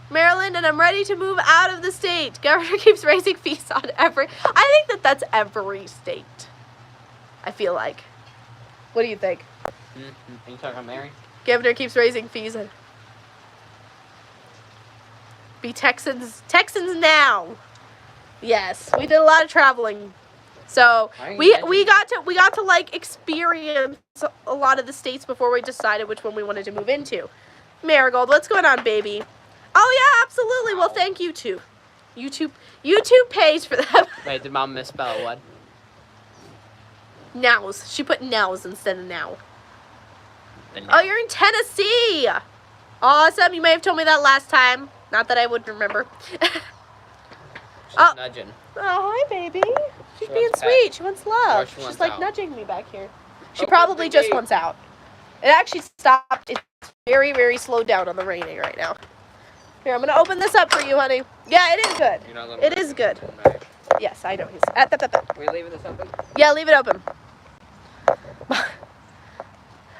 Maryland, and I'm ready to move out of the state. Governor keeps raising fees on every... I think that's every state. I feel like. What do you think? Are you talking about Mary? Governor keeps raising fees. Be Texans now. Yes, we did a lot of traveling. So we got to like experience a lot of the states before we decided which one we wanted to move into. Marigold, what's going on, baby? Oh yeah, absolutely. Well, thank you too. YouTube pays for that. Wait, did Mom misspell what? Nows. She put nows instead of now. Oh, you're in Tennessee. Awesome. You may have told me that last time. Not that I would remember. She's nudging. Oh, hi, baby. She's She being wants sweet. pet. She wants love. She She's wants like out. nudging me back here. She Open probably the just gate. wants out. It actually stopped. It's very, very slowed down on the raining right now. Here, I'm going to open this up for you, honey. Yeah, it is good. You're not letting It me is open good. it. Right. Yes, I know. We leaving this open? Yeah, leave it open.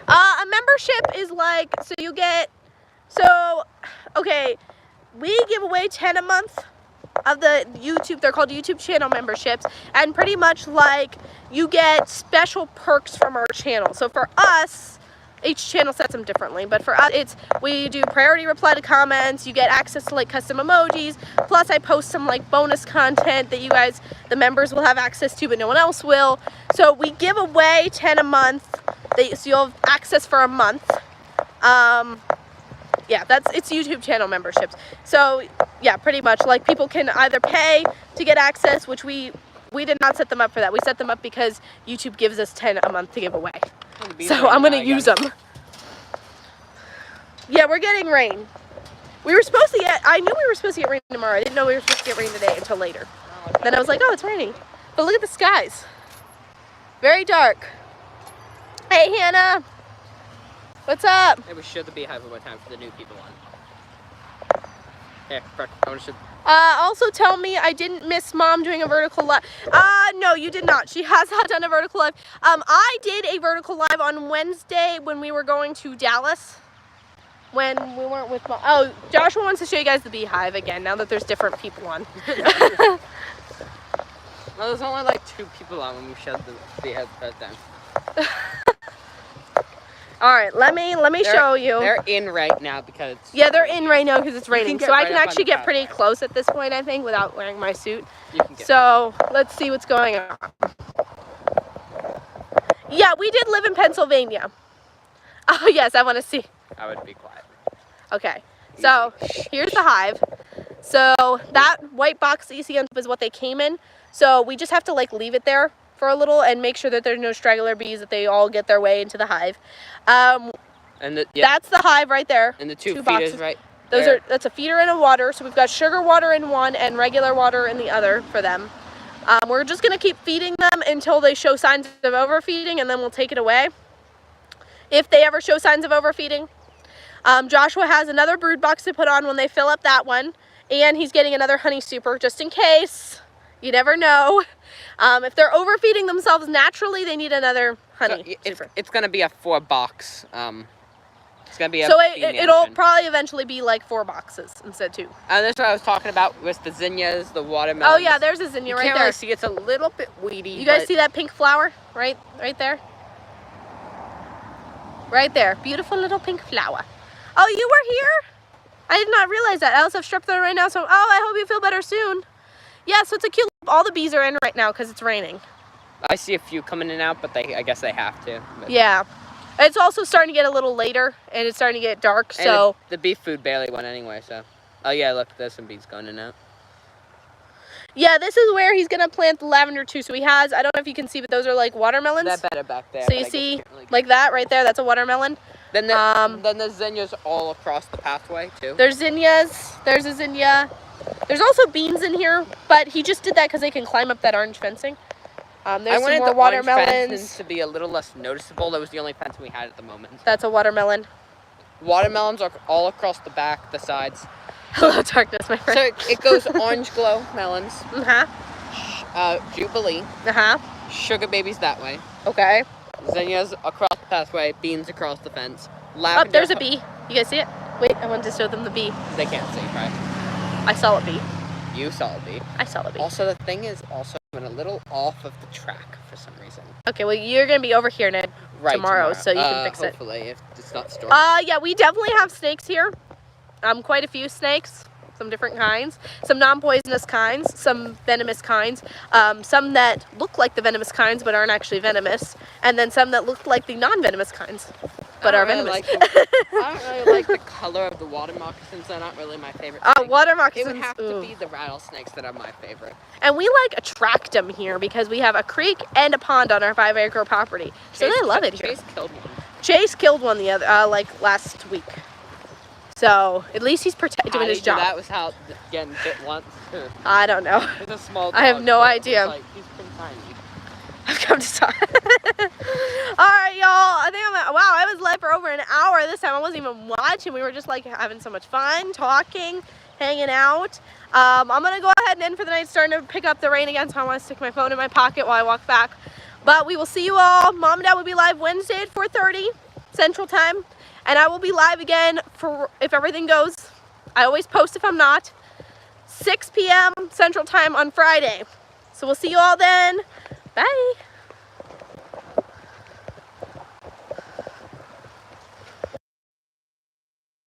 A membership is like, okay, we give away 10 a month of the YouTube, they're called YouTube channel memberships, and pretty much like you get special perks from our channel. So for us, each channel sets them differently, but for us, we do priority reply to comments, you get access to like custom emojis, plus I post some like bonus content that you guys, the members will have access to, but no one else will. So we give away 10 a month, so you'll have access for a month. Yeah, it's YouTube channel memberships. So yeah, pretty much like people can either pay to get access, which we did not set them up for that. We set them up because YouTube gives us 10 a month to give away. So I'm gonna use them. Yeah, we're getting rain. I knew we were supposed to get rain tomorrow. I didn't know we were supposed to get rain today until later. Then I was like, oh, it's raining. But look at the skies. Very dark. Hey, Hannah. What's up? Hey, we showed the beehive one more time for the new people on. Here, Brooke, I want to show. Also tell me I didn't miss Mom doing a vertical live. No, you did not. She has not done a vertical live. I did a vertical live on Wednesday when we were going to Dallas. When we weren't with Mom. Oh, Joshua wants to show you guys the beehive again, now that there's different people on. Well, there's only like 2 people on when we showed the beehive the first time. All right, let me show you. They're in right now because... Yeah, they're in right now because it's raining. get So I right can up on actually the get pretty pathway. close at this point, I think, without wearing my suit. You can get So let's see what's going on. Yeah, we did live in Pennsylvania. Oh, yes, I want to see. I would be quiet. Okay, so here's the hive. So that white box that you see on top is what they came in. So we just have to like leave it there for a little and make sure that there's no straggler bees, that they all get their way into the hive. And That's the hive right there. and the 2 feeders boxes. right That's a feeder and a water. So we've got sugar water in one and regular water in the other for them. We're just gonna keep feeding them until they show signs of overfeeding, and then we'll take it away if they ever show signs of overfeeding. Joshua has another brood box to put on when they fill up that one, and he's getting another honey super just in case. You never know. If they're overfeeding themselves naturally, they need another honey super. It's gonna be a 4 box. It's gonna be a So feeding it'll engine. probably eventually be like 4 boxes instead of 2. And that's what I was talking about with the zinnias, the watermelons. Oh yeah, there's a zinnia You right can't there. really see. It's a little bit weedy. You guys but see that pink flower right there? Right there. Beautiful little pink flower. Oh, you were here? I did not realize that. I also have strep throat right now, so I hope you feel better soon. Yeah, so it's a cute. All the bees are in right now because it's raining. I see a few coming in and out, but I guess they have to. But. Yeah. It's also starting to get a little later, and it's starting to get dark, And so... the bee food barely went anyway, so... Oh yeah, look, there's some bees going in and out. Yeah, this is where he's gonna plant the lavender too. So he has, I don't know if you can see, but those are like watermelons. That better back there. So you see, like that right there, that's a watermelon. Then there's zinnias all across the pathway too. There's zinnias, there's a zinnia. There's also beans in here, but he just did that because they can climb up that orange fencing. There's I wanted some more the orange watermelons. fence to be a little less noticeable. That was the only fence we had at the moment. That's a watermelon. Watermelons are all across the back, the sides. Hello, darkness, my friend. So it goes orange glow melons, Jubilee, sugar babies that way, Okay. zinnias across the pathway, beans across the fence. Oh, there's a bee. You guys see it? Wait, I wanted to show them the bee. They can't see, right? I saw a bee. You saw a bee. I saw a bee. Also, the thing is also I'm a little off of the track for some reason. Okay, well, you're going to be over here, Ned, tomorrow, so you can fix it. Hopefully, if it's not stormy. Yeah, we definitely have snakes here. Quite a few snakes, some different kinds, some non-poisonous kinds, some venomous kinds, some that look like the venomous kinds but aren't actually venomous, and then some that look like the non-venomous kinds but are venomous. I don't really like the color of the water moccasins. They're not really my favorite. Water moccasins. It would have to be the rattlesnakes that are my favorite. And we attract them here because we have a creek and a pond on our 5-acre property, so they love it here. Chase killed one. Chase killed one the other, last week. So at least he's doing his job. That was how getting bit once. I don't know. It's a small dog. I have no idea. He's been tiny. I've come to talk. All right, y'all. I think wow, I was live for over an hour this time. I wasn't even watching. We were just having so much fun, talking, hanging out. I'm gonna go ahead and end for the night. It's starting to pick up the rain again, so I want to stick my phone in my pocket while I walk back. But we will see you all. Mom and Dad will be live Wednesday at 4:30 Central Time. And I will be live again for if everything goes. I always post if I'm not. 6 p.m. Central Time on Friday. So we'll see you all then. Bye.